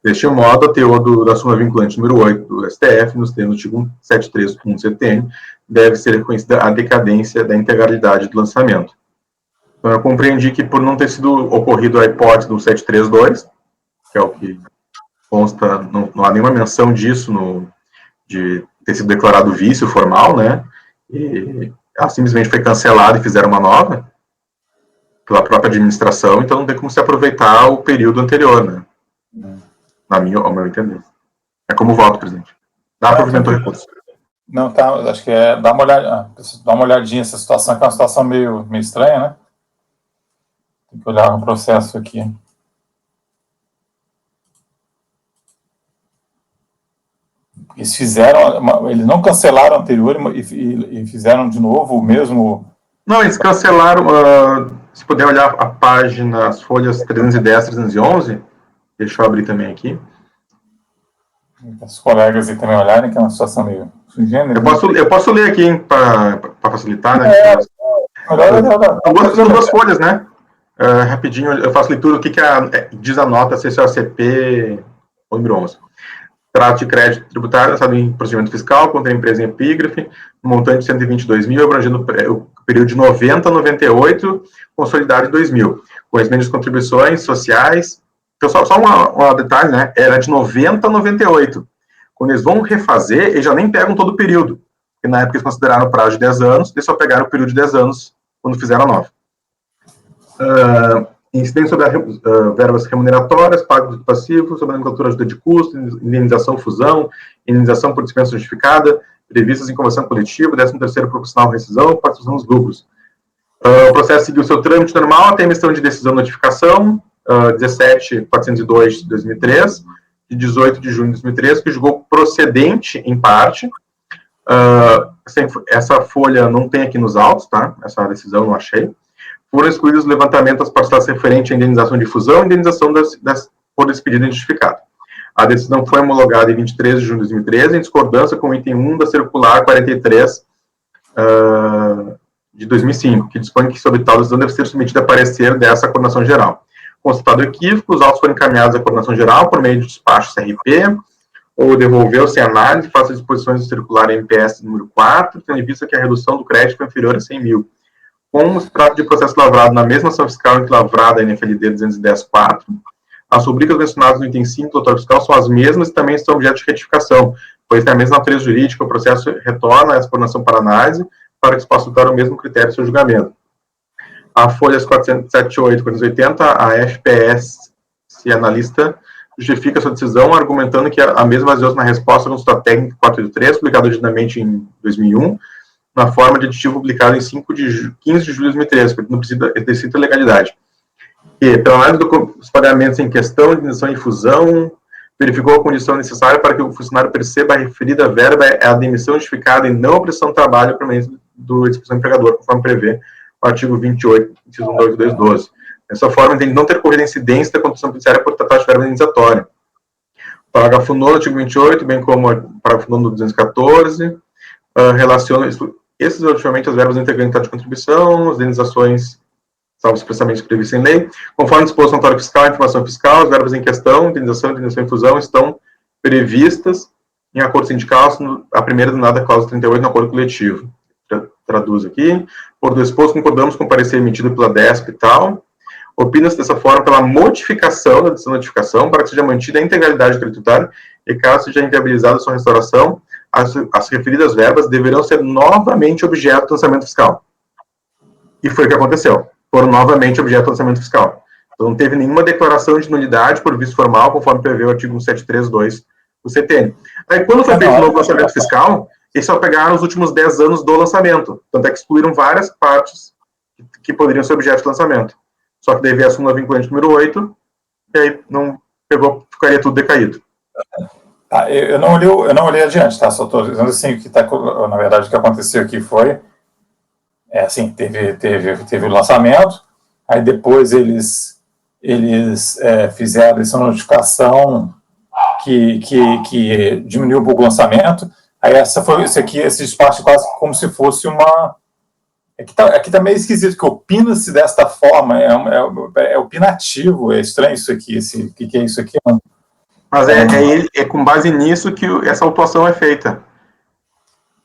Deste modo, a teor da súmula vinculante número 8 do STF, nos termos do artigo 173.1 CTN, deve ser reconhecida a decadência da integralidade do lançamento. Então, eu compreendi que, por não ter sido ocorrido a hipótese do 732, que é o que consta, não há nenhuma menção disso, de ter sido declarado vício formal, né? E ela simplesmente foi cancelada e fizeram uma nova, pela própria administração, então não tem como se aproveitar o período anterior, né? Ao meu entender. É como voto, presidente. Dá provimento ao recurso. Não, tá, acho que dá uma olhadinha nessa situação, que é uma situação meio estranha, né? Tem que olhar no processo aqui. Eles não cancelaram o anterior e fizeram de novo o mesmo... Não, eles cancelaram, se puder olhar a página, as folhas 310, 311, deixa eu abrir também aqui. Os colegas aí também olharem, que é uma situação meio sugênero. Eu posso ler aqui, para facilitar, né? São duas folhas, né? Rapidinho, eu faço leitura do que diz a nota CCOCP número 11. Trato de crédito tributário lançado em procedimento fiscal contra a empresa em epígrafe, montante de 122 mil, abrangendo o período de 90 a 98, consolidado em 2000. Conhecimento de contribuições sociais. Então, só um detalhe, né? Era de 90 a 98. Quando eles vão refazer, eles já nem pegam todo o período. Porque na época eles consideraram o prazo de 10 anos, eles só pegaram o período de 10 anos quando fizeram a nova. Incidência sobre verbas remuneratórias, pago do passivo, sobre a nomenclatura ajuda de custo, indenização fusão, indenização por dispensa justificada, previstas em convenção coletiva, 13º proporcional rescisão, participação dos lucros. O processo seguiu seu trâmite normal até a emissão de decisão de notificação, 17.402 de 2003, de 18 de junho de 2003, que julgou procedente em parte. Essa folha não tem aqui nos autos, tá? Essa decisão não achei. Foram excluídos o levantamento das parcelas referentes à indenização de fusão e indenização por despedida injustificada. A decisão foi homologada em 23 de junho de 2013, em discordância com o item 1 da circular 43, de 2005, que dispõe que sobre tal decisão deve ser submetida a parecer dessa coordenação geral. Constatado o equívoco, os autos foram encaminhados à coordenação geral por meio de despacho CRP, ou devolveu sem análise, face às disposições do circular MPS número 4, tendo em vista que a redução do crédito foi inferior a 100 mil. Como se trata de processo lavrado na mesma ação fiscal em que lavrada a NFLD 210.4, as rubricas mencionadas no item 5 do relatório fiscal são as mesmas e também são objeto de retificação, pois tem a mesma natureza jurídica, o processo retorna a essa coordenação para análise, para que se possa usar o mesmo critério do seu julgamento. A folhas 478 e 480, a FPS, se analista, justifica sua decisão argumentando que a mesma baseou-se na resposta à consulta técnica 483, publicada originalmente em 2001, na forma de aditivo publicado em 15 de julho de 2013, porque não precisa exercita legalidade. E, pela análise dos pagamentos em questão, de indenização e infusão, verificou a condição necessária para que o funcionário perceba a referida verba é a demissão justificada e não a prestação de trabalho permanente do empregador, conforme prevê o artigo 28, inciso 1 da 8212. Dessa forma, entende não ter ocorrido incidência da condução judiciária por tratar de verba indenizatória. Parágrafo 9 do artigo 28, bem como o parágrafo 9 do 214, relaciona exclusivamente as verbas integrantes de contribuição, as indenizações, salvo expressamente previstas em lei, conforme disposto no notório fiscal e informação fiscal, as verbas em questão, indenização e infusão, estão previstas em acordo sindical, a primeira denominada cláusula 38 no acordo coletivo. Traduz aqui. Por do exposto, concordamos com o parecer emitido pela DESP e tal. Opina-se dessa forma pela modificação da decisão de notificação para que seja mantida a integralidade do tributário e, caso seja inviabilizada sua restauração, as referidas verbas deverão ser novamente objeto do lançamento fiscal. E foi o que aconteceu. Foram novamente objeto do lançamento fiscal. Então, não teve nenhuma declaração de nulidade por vício formal, conforme prevê o artigo 173.2 do CTN. Aí, quando foi feito o novo lançamento fiscal, eles só pegaram os últimos 10 anos do lançamento. Tanto é que excluíram várias partes que poderiam ser objeto de lançamento. Só que daí veio a súmula vinculante número 8, e aí não pegou, ficaria tudo decaído. Tá, eu não olhei adiante, tá? Só estou dizendo assim, que tá, na verdade, o que aconteceu aqui foi, assim, teve o lançamento, aí depois eles fizeram essa notificação que diminuiu um pouco o lançamento. Aí esse despacho quase como se fosse uma... Aqui tá meio esquisito, que opina-se desta forma, é opinativo, é estranho isso aqui, o que é isso aqui? Mas é com base nisso que essa autuação é feita.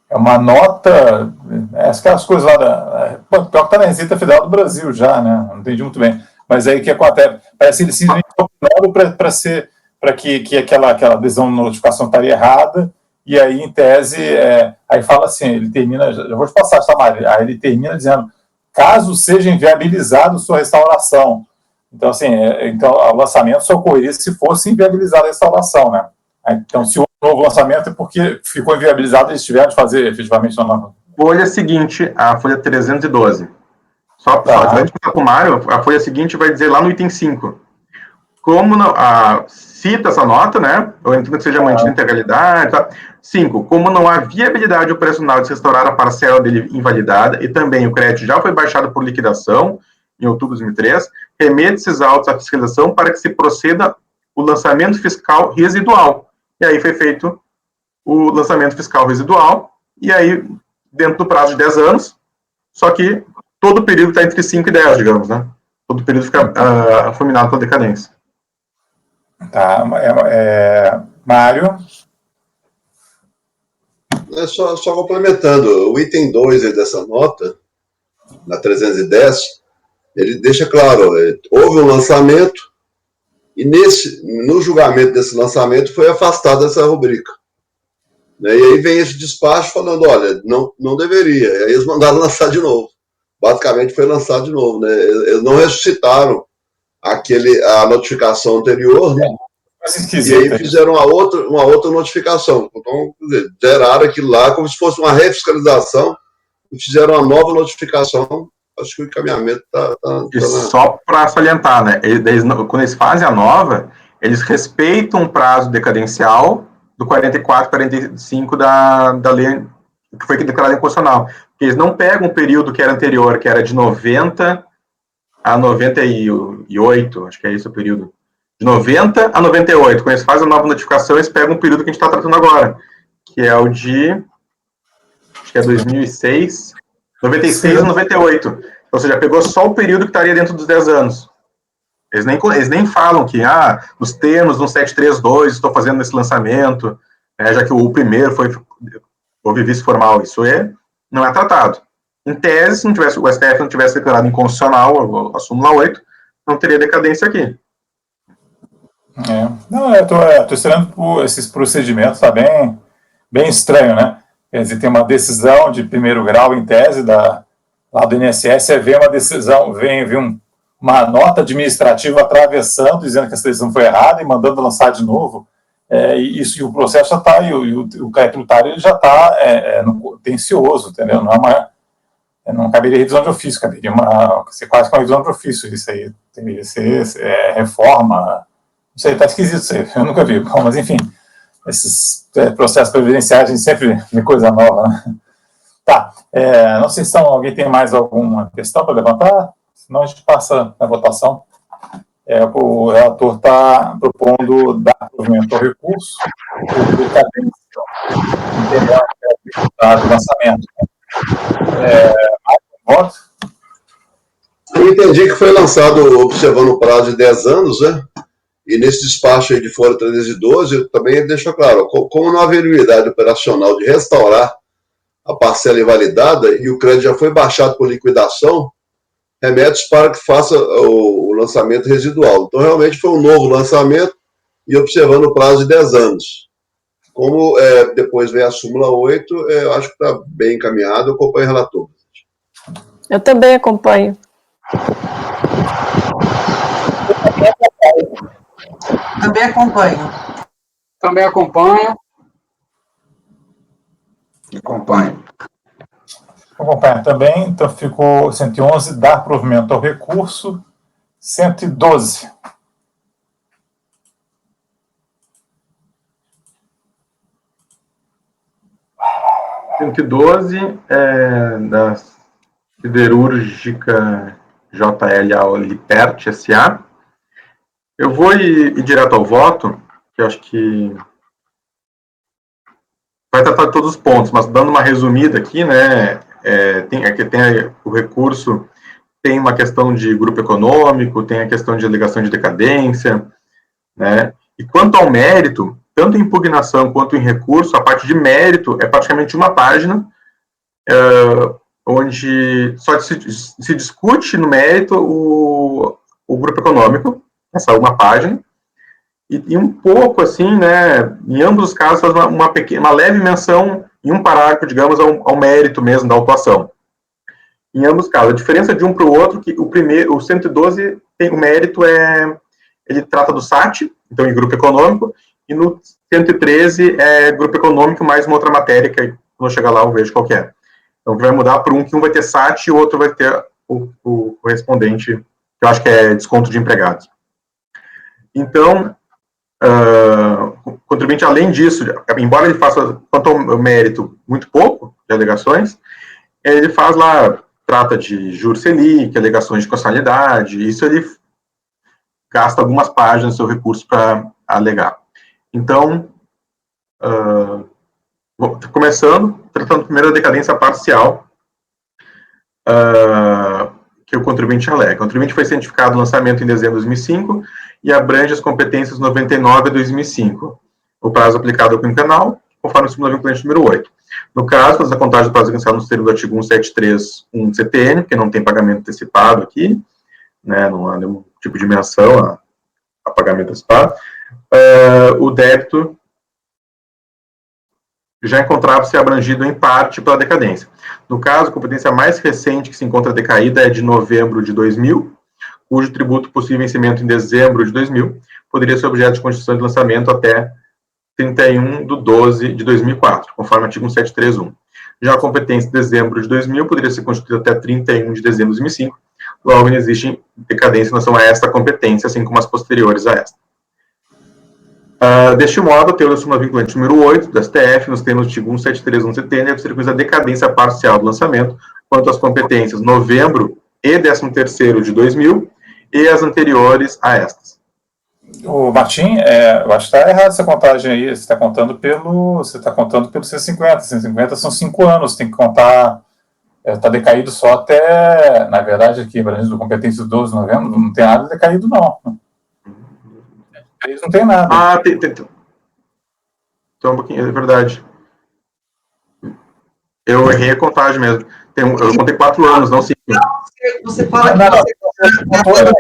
É uma nota, aquelas coisas lá pior que está na Receita Federal do Brasil já, né? Não entendi muito bem. Mas aí o que acontece? Parece que eles se opinaram para que aquela adesão na notificação estaria errada. E aí, em tese, aí fala assim, ele termina, eu vou te passar, Samari, aí ele termina dizendo, caso seja inviabilizado sua restauração. Então, assim, então, o lançamento só ocorreria se fosse inviabilizada a restauração, né? Então, se houve um novo lançamento é porque ficou inviabilizado, eles tiveram de fazer efetivamente uma nova. Folha seguinte, a folha 312. Só antes de passar para o Mário, a folha seguinte vai dizer lá no item 5. Como não, cita essa nota, né? Eu entendo que seja mantida a integralidade. Tá? 5. Como não há viabilidade operacional de se restaurar a parcela dele invalidada e também o crédito já foi baixado por liquidação em outubro de 2003, remete esses autos à fiscalização para que se proceda o lançamento fiscal residual. E aí foi feito o lançamento fiscal residual, e aí, dentro do prazo de 10 anos, só que todo o período está entre 5 e 10, digamos, né? Todo o período fica fulminado pela decadência. Tá, Mário? Só complementando, o item 2 dessa nota, na 310, ele deixa claro, houve um lançamento e no julgamento desse lançamento foi afastada essa rubrica. E aí vem esse despacho falando, olha, não deveria. E aí eles mandaram lançar de novo. Basicamente foi lançado de novo, né? Eles não ressuscitaram a notificação anterior, né? E aí fizeram uma outra notificação. Então, quer dizer, geraram aquilo lá como se fosse uma refiscalização e fizeram uma nova notificação. Acho que o encaminhamento está... Só para salientar, né? Quando eles fazem a nova, eles respeitam o prazo decadencial do 44, 45 da lei que foi declarada inconstitucional. Porque eles não pegam o período que era anterior, que era de 90 a 98, acho que é esse o período. De 90 a 98. Quando eles fazem a nova notificação, eles pegam o período que a gente está tratando agora, que é o de... acho que é 2006, 96 e 98. Ou seja, pegou só o período que estaria dentro dos 10 anos. Eles nem falam que, nos termos do 732, estou fazendo esse lançamento, já que o primeiro houve vício formal. Isso não é tratado. Em tese, se o STF não tivesse declarado inconstitucional a súmula 8, não teria decadência aqui. Não, eu estou estranhando esses procedimentos, está bem estranho, né? Quer dizer, tem uma decisão de primeiro grau, em tese, lá do INSS, vem uma decisão, vem uma nota administrativa atravessando, dizendo que essa decisão foi errada e mandando lançar de novo. E o processo já está, e o crédito tributário já está tendencioso, entendeu? Não caberia revisão de ofício, caberia ser quase que uma revisão de ofício. Isso aí deveria ser reforma. Não sei, está esquisito isso aí, eu nunca vi. Bom, mas, enfim, esses processos previdenciais, a gente sempre vê coisa nova, né? Tá, não sei se alguém tem mais alguma questão para levantar, senão a gente passa a votação. O relator está propondo dar provimento ao recurso por decadência integral do lançamento. Voto? Eu entendi que foi lançado observando o prazo de 10 anos, né? E nesse despacho aí de fora 312, também deixa claro, como não haveria habilidade operacional de restaurar a parcela invalidada e o crédito já foi baixado por liquidação, remete para que faça o lançamento residual. Então, realmente foi um novo lançamento e observando o prazo de 10 anos. Como depois vem a súmula 8, eu acho que está bem encaminhado, eu acompanho o relator. Eu também acompanho. Também acompanho. Também acompanho. Acompanho. Acompanho também, então ficou 111, dar provimento ao recurso, 112. Da Siderúrgica JL Lipert S.A. Eu vou ir direto ao voto, que eu acho que vai tratar de todos os pontos, mas dando uma resumida aqui, né, tem o recurso, tem uma questão de grupo econômico, tem a questão de alegação de decadência, né, e quanto ao mérito, tanto em impugnação quanto em recurso, a parte de mérito é praticamente uma página, onde só se discute no mérito o grupo econômico, essa uma página, e um pouco, assim, né, em ambos os casos, faz uma leve menção, em um parágrafo, digamos, ao mérito mesmo da autuação. Em ambos os casos. A diferença de um para o outro, que o 112, o mérito ele trata do SAT, então, em grupo econômico, e no 113 é grupo econômico mais uma outra matéria, que quando eu chegar lá eu vejo qual que é. Então, vai mudar para que um vai ter SAT e o outro vai ter o correspondente, que eu acho que é desconto de empregados. Então, o contribuinte, além disso, embora ele faça, quanto ao mérito, muito pouco de alegações, ele faz lá, trata de juros Selic, alegações de constitucionalidade, isso ele gasta algumas páginas do seu recurso para alegar. Então, começando, tratando primeiro da decadência parcial, que o contribuinte alega. O contribuinte foi cientificado no lançamento em dezembro de 2005 e abrange as competências 99 a 2005. O prazo aplicado ao quinquenal, conforme o súmula vinculante número 8. No caso, faz a contagem do prazo cancelado no termo do artigo 173.1 do CTN, porque não tem pagamento antecipado aqui, né, não há nenhum tipo de menção a pagamento antecipado. O débito já encontrava-se abrangido em parte pela decadência. No caso, a competência mais recente que se encontra decaída é de novembro de 2000, cujo tributo possível vencimento em dezembro de 2000 poderia ser objeto de constituição de lançamento até 31/12/2004, conforme o artigo 1731. Já a competência de dezembro de 2000 poderia ser constituída até 31 de dezembro de 2005, logo não existe decadência em relação a esta competência, assim como as posteriores a esta. Deste modo, a teoria da súmula vinculante número 8 do STF, nos termos do artigo 173.1 CTN, deve ser reconhecida a decadência parcial do lançamento quanto às competências novembro e 13º de 2000 e as anteriores a estas. O Martim, eu acho que está errado essa contagem aí, você está contando pelo C50, C50 são 5 anos, tem que contar está decaído só até, na verdade, aqui, para do competência do 12 de novembro, não tem nada decaído, não. Decaído não tem nada. Ah, tem um pouquinho, é verdade. Eu errei a contagem mesmo. Eu contei 4 anos, não 5. Você fala que você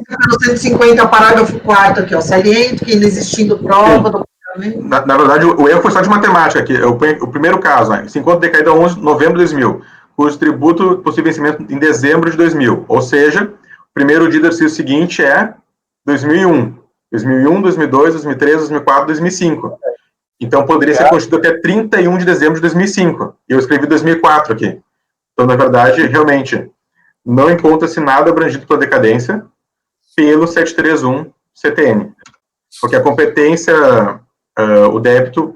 pelo 150, parágrafo 4º aqui, ó, saliento que inexistindo prova do na verdade, o erro foi só de matemática aqui. O primeiro caso, né, se encontra decaído a 11 de novembro de 2000, cujo tributo possui vencimento em dezembro de 2000. Ou seja, o primeiro dia do exercício seguinte é 2001. 2001, 2002, 2003, 2004, 2005. Então, poderia ser constituído até 31 de dezembro de 2005. E eu escrevi 2004 aqui. Então, na verdade, realmente, não encontra-se nada abrangido pela decadência pelo 731 CTN. Porque a competência, o débito,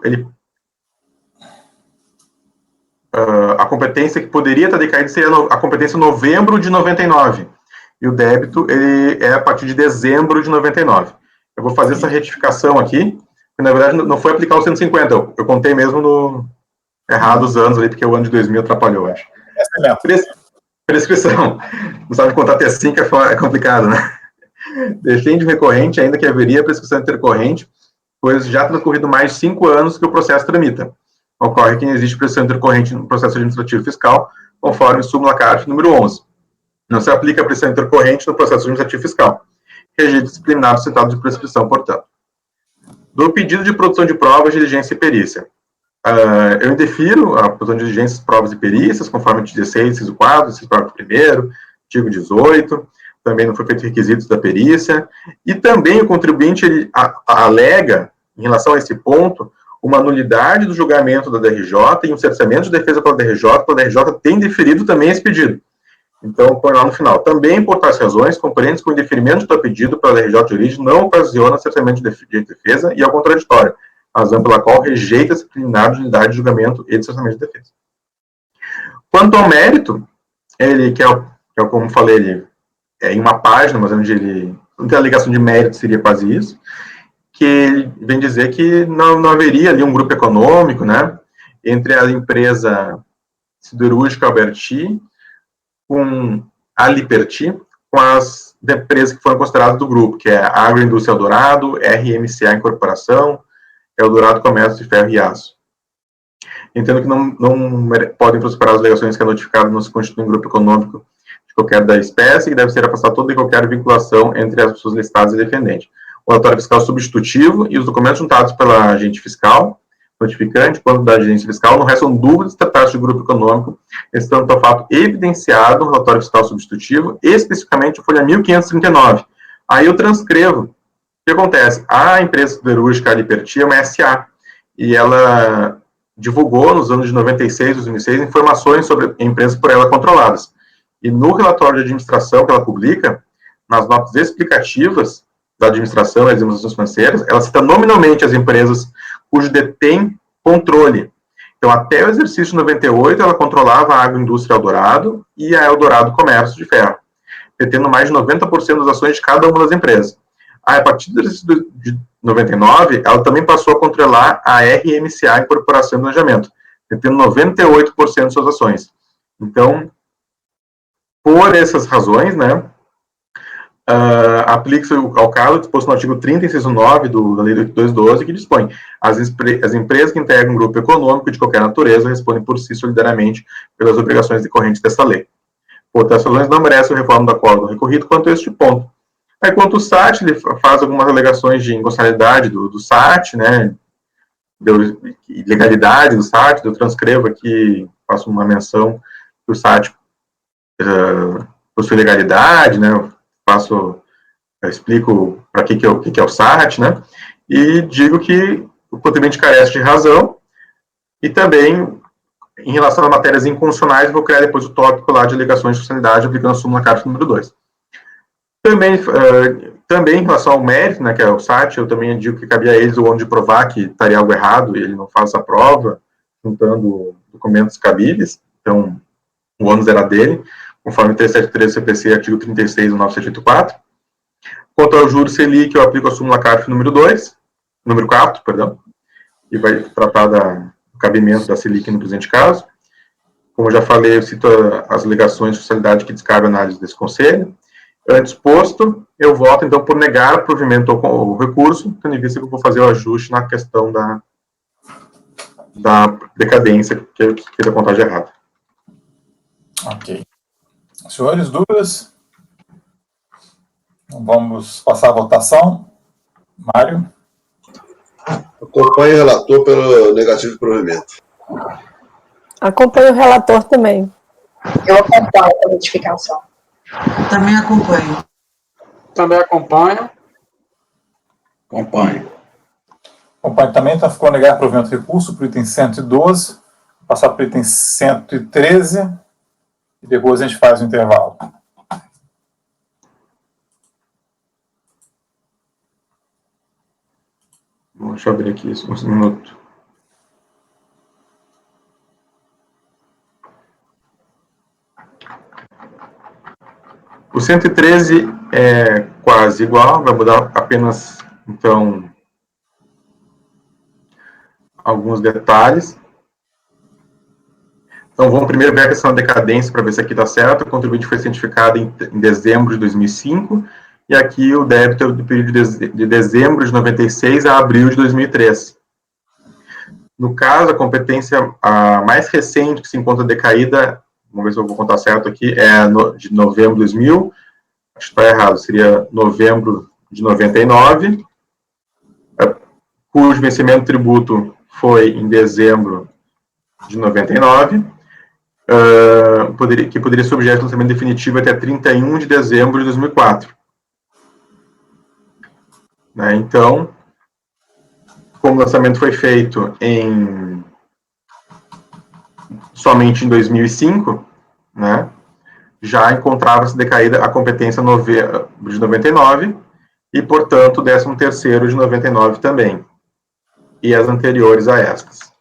a competência que poderia estar decaída seria a competência novembro de 99. E o débito, ele é a partir de dezembro de 99. Eu vou fazer essa retificação aqui, que na verdade não foi aplicar o 150, eu contei mesmo errado os anos ali, porque o ano de 2000 atrapalhou, acho. Prescrição. Não sabe contar até 5 é complicado, né? Defende o recorrente, ainda que haveria prescrição intercorrente, pois já transcorrido mais de 5 anos que o processo tramita. Ocorre que não existe prescrição intercorrente no processo administrativo fiscal, conforme súmula CARF número 11. Não se aplica a prescrição intercorrente no processo administrativo fiscal. Regime disciplinar do citado de prescrição, portanto. Do pedido de produção de provas, diligência e perícia. Eu indefiro a produção de diligências, provas e perícias, conforme o artigo 16, inciso 4, inciso 4º, artigo 18, também não foi feito requisitos da perícia, e também o contribuinte ele alega, em relação a esse ponto, uma nulidade do julgamento da DRJ e um cerceamento de defesa pela DRJ tem deferido também esse pedido. Então, põe lá no final. Também, por tais razões, compreende que o indeferimento do pedido pela DRJ de origem não ocasiona cerceamento de defesa e ao contraditório, razão pela qual rejeita disciplinar de unidade de julgamento e de cerceamento de defesa. Quanto ao mérito, ele, que é como falei, ele é em uma página, mas onde ele não tem a ligação de mérito, seria quase isso, que ele vem dizer que não haveria ali um grupo econômico, né, entre a empresa siderúrgica Alberti com a Liperti, com as empresas que foram consideradas do grupo, que é a Agroindústria Eldorado, RMCA Incorporação, Eldorado Comércio de Ferro e Aço. Entendo que não podem prosperar as alegações que a notificada não se constitui um grupo econômico de qualquer da espécie, que deve ser afastada toda e qualquer vinculação entre as pessoas listadas e defendente. O relatório fiscal substitutivo e os documentos juntados pela agente fiscal, notificante, quanto da agência fiscal, não restam dúvidas de tratar-se de grupo econômico, estando o fato evidenciado no relatório fiscal substitutivo, especificamente a folha 1539. Aí eu transcrevo. O que acontece? A empresa siderúrgica Liperti é uma SA, e ela divulgou, nos anos de 96 e 2006, informações sobre empresas por ela controladas. E no relatório de administração que ela publica, nas notas explicativas da administração e das administrações financeiras, ela cita nominalmente as empresas cujo detém controle. Então, até o exercício de 98, ela controlava a Agroindústria Eldorado e a Eldorado Comércio de Ferro, detendo mais de 90% das ações de cada uma das empresas. A partir do exercício de 99, ela também passou a controlar a RMCA Incorporação e Planejamento, detendo 98% de suas ações. Então, por essas razões, né, aplica-se ao caso disposto no artigo 30, inciso 9 da Lei 8212, que dispõe: as empresas que integram um grupo econômico de qualquer natureza respondem por si solidariamente pelas obrigações decorrentes dessa lei. Por tais razões, não merece a reforma do acordo recorrido quanto a este ponto. Aí, quanto ao SAT, ele faz algumas alegações de inconstitucionalidade do SAT, né, ilegalidade do SAT. Eu transcrevo aqui, faço uma menção que o SAT possui legalidade, né, eu explico para que é o SAT, né, e digo que o contribuinte carece de razão, e também, em relação a matérias inconstitucionais, vou criar depois o tópico lá de alegações de constitucionalidade, aplicando a súmula CARF número 2. Também em relação ao mérito, né, que é o SAT, eu também digo que cabia a eles o ônus de provar que estaria algo errado, e ele não faz essa prova, juntando documentos cabíveis, então o ônus era dele, conforme 373 do CPC, artigo 36 do 9784. Quanto ao juros Selic, eu aplico a súmula CARF número 4, e vai tratar do cabimento da Selic no presente caso. Como eu já falei, eu cito as alegações de socialidade que descabem a análise desse conselho. Antes posto, eu voto, então, por negar o provimento ao recurso, tendo em vista que eu vou fazer o ajuste na questão da decadência, que eu fiz a contagem errada. Ok. Senhores, dúvidas? Vamos passar a votação. Mário? Acompanho o relator pelo negativo de provimento. Acompanho o relator também. Eu acompanho a notificação. Também acompanho. Também acompanho. Acompanho. Acompanho também, então ficou negar provimento do recurso para o item 112, passar para o item 113, e depois a gente faz o intervalo. Deixa eu abrir aqui isso, um minuto. O 113 é quase igual, vai mudar apenas, então, alguns detalhes. Então, vamos primeiro ver a questão da decadência para ver se aqui está certo. O contribuinte foi cientificado em dezembro de 2005, e aqui o débito do período de dezembro de 96 a abril de 2003. No caso, a competência mais recente que se encontra decaída, vamos ver se eu vou contar certo aqui, é de novembro de 2000, acho que está errado, seria novembro de 99, cujo vencimento do tributo foi em dezembro de 99, que poderia ser objeto de lançamento definitivo até 31 de dezembro de 2004. Né, então, como o lançamento foi feito somente em 2005, né, já encontrava-se decaída a competência de 99 e, portanto, o 13º de 99 também, e as anteriores a estas.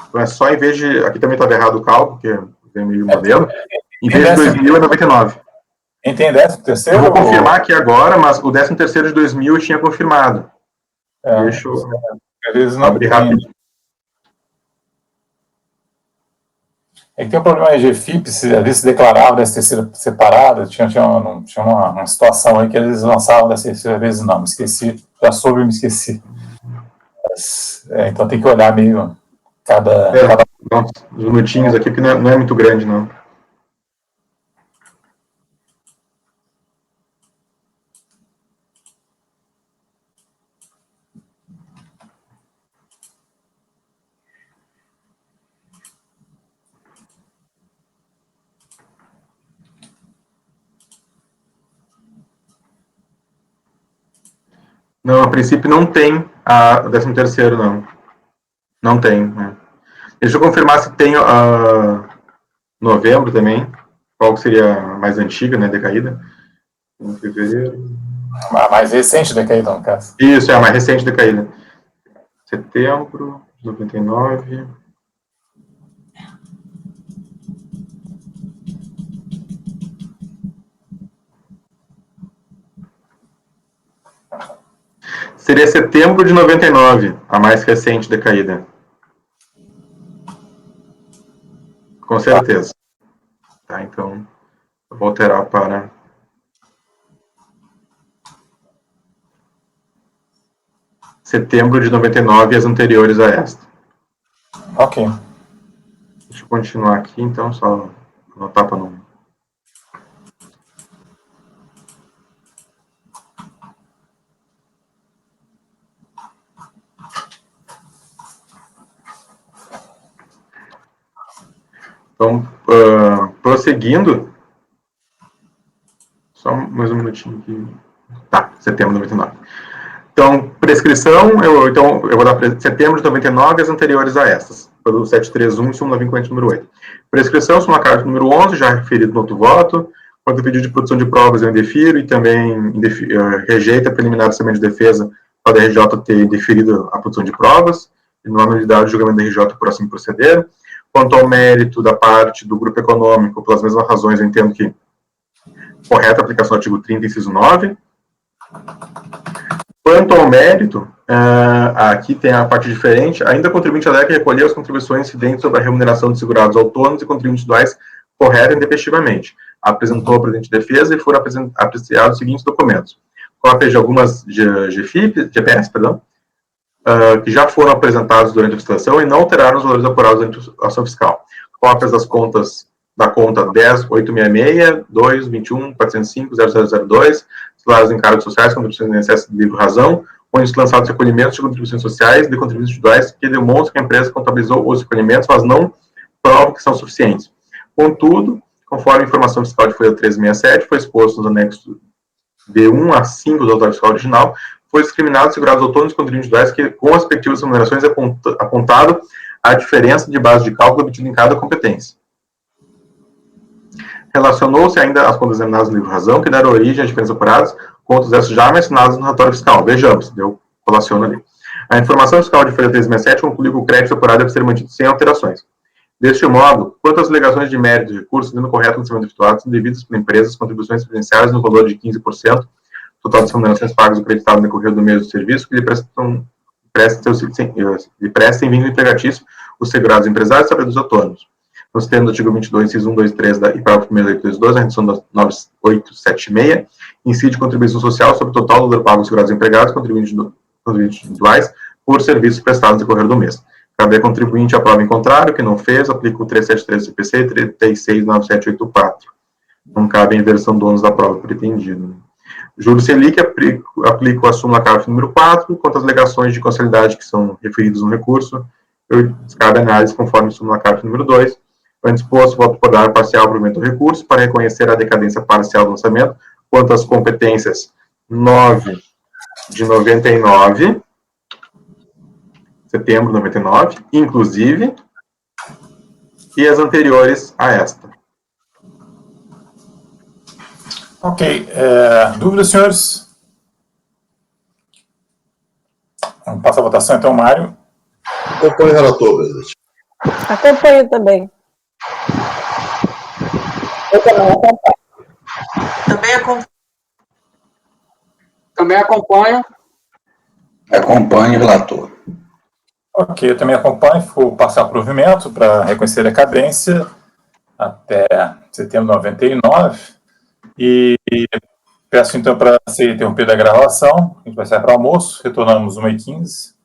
Então, é só em vez de... Aqui também estava errado o cálculo, que vem meio modelo. Em vez de 2000 é 99. Entende 13º? Eu vou confirmar aqui agora, mas o 13º de 2000 eu tinha confirmado. Deixa eu abrir rápido. É que tem um problema aí de EGFIP, às vezes se declarava dessa terceira separada, tinha uma situação aí que eles lançavam dessa terceira, às vezes não, me esqueci, já soube e me esqueci. Mas, então tem que olhar meio cada... Uns minutinhos aqui, porque não é muito grande, não. Não, a princípio não tem a 13º, não. Não tem, né? Deixa eu confirmar se tem novembro também, qual seria a mais antiga, né, decaída. Em fevereiro. A mais recente decaída, no caso. Isso, é a mais recente decaída. Setembro de 99. Seria setembro de 99, a mais recente decaída. Com certeza. Tá, então, eu vou alterar para... setembro de 99 e as anteriores a esta. Ok. Deixa eu continuar aqui, então, só anotar para não... Então, prosseguindo, só mais um minutinho aqui. Tá, setembro de 99. Então, prescrição, eu vou dar setembro de 99 e as anteriores a essas, pelo 731 e súmula vinculante número 8. Prescrição, súmula carta número 11, já referido no outro voto. Quanto ao pedido de produção de provas, eu indefiro e também rejeita preliminar do orçamento de defesa ao DRJ ter indeferido a produção de provas, e não há nulidade do julgamento da RJ por assim proceder. Quanto ao mérito da parte do grupo econômico, pelas mesmas razões, eu entendo que correta a aplicação do artigo 30, inciso 9. Quanto ao mérito, aqui tem a parte diferente. Ainda o contribuinte alega que recolheu as contribuições incidentes sobre a remuneração de segurados autônomos e contribuintes individuais correta e intempestivamente. Apresentou a presente defesa e foram apreciados os seguintes documentos. Cópias de algumas GPS, que já foram apresentados durante a fiscalização e não alteraram os valores apurados durante a ação fiscal. Cópias das contas da conta 10.866, 2, 21, 405, 0002, salários de encargos sociais, contribuições de excesso de livre-razão, onde estão lançados recolhimentos de contribuições sociais e de contribuições individuais que demonstram que a empresa contabilizou os recolhimentos, mas não provam que são suficientes. Contudo, conforme a informação fiscal de folha 1367, foi exposto nos anexos B1 a 5 do autor fiscal original, foi discriminado segurados autônomos e contribuintes individuais que, com as respectivas remunerações, apontado a diferença de base de cálculo obtida em cada competência. Relacionou-se ainda às contas examinadas no livro-razão, que deram origem às diferenças apuradas, contas essas já mencionadas no relatório fiscal. Vejamos, eu colaciono ali. A informação fiscal de folha 1367 conclui que o crédito apurado deve ser mantido sem alterações. Deste modo, quanto às alegações de mérito de recursos, sendo correto o lançamento efetuado, são devidas por empresas contribuições previdenciárias no valor de 15%, total das remunerações pagas do creditado no decorrer do mês do serviço, que lhe prestem em vínculo empregatício os segurados empresários e trabalhadores autônomos. Nos termos do artigo 22, inciso 1, 2, 3 e parágrafo 1º da lei 2, a redução da 9876 incide contribuição social sobre o total do valor pago aos segurados empregados, contribuintes individuais, por serviços prestados no decorrer do mês. Cabe a contribuinte a prova em contrário, que não fez, aplica o 373 do CPC e 369784. Não cabe a inversão do ônus da prova pretendido. Juro Selic aplica a súmula CARF número 4, quanto às alegações de conselidade que são referidas no recurso, cabe análise conforme a súmula CARF número 2. Antes posto, voto por dar parcial provimento do recurso para reconhecer a decadência parcial do lançamento, quanto às competências 9 de 99, setembro de 99, inclusive, e as anteriores a esta. Ok. Dúvidas, senhores? Vamos passar a votação, então, Mário. Acompanhe o relator, presidente. Acompanho também. Eu também acompanho. Também acompanho. Também acompanho. Acompanho o relator. Ok, eu também acompanho. Vou passar provimento para reconhecer a decadência até setembro de 99. E peço, então, para ser interrompida a gravação. A gente vai sair para o almoço. Retornamos 1h15.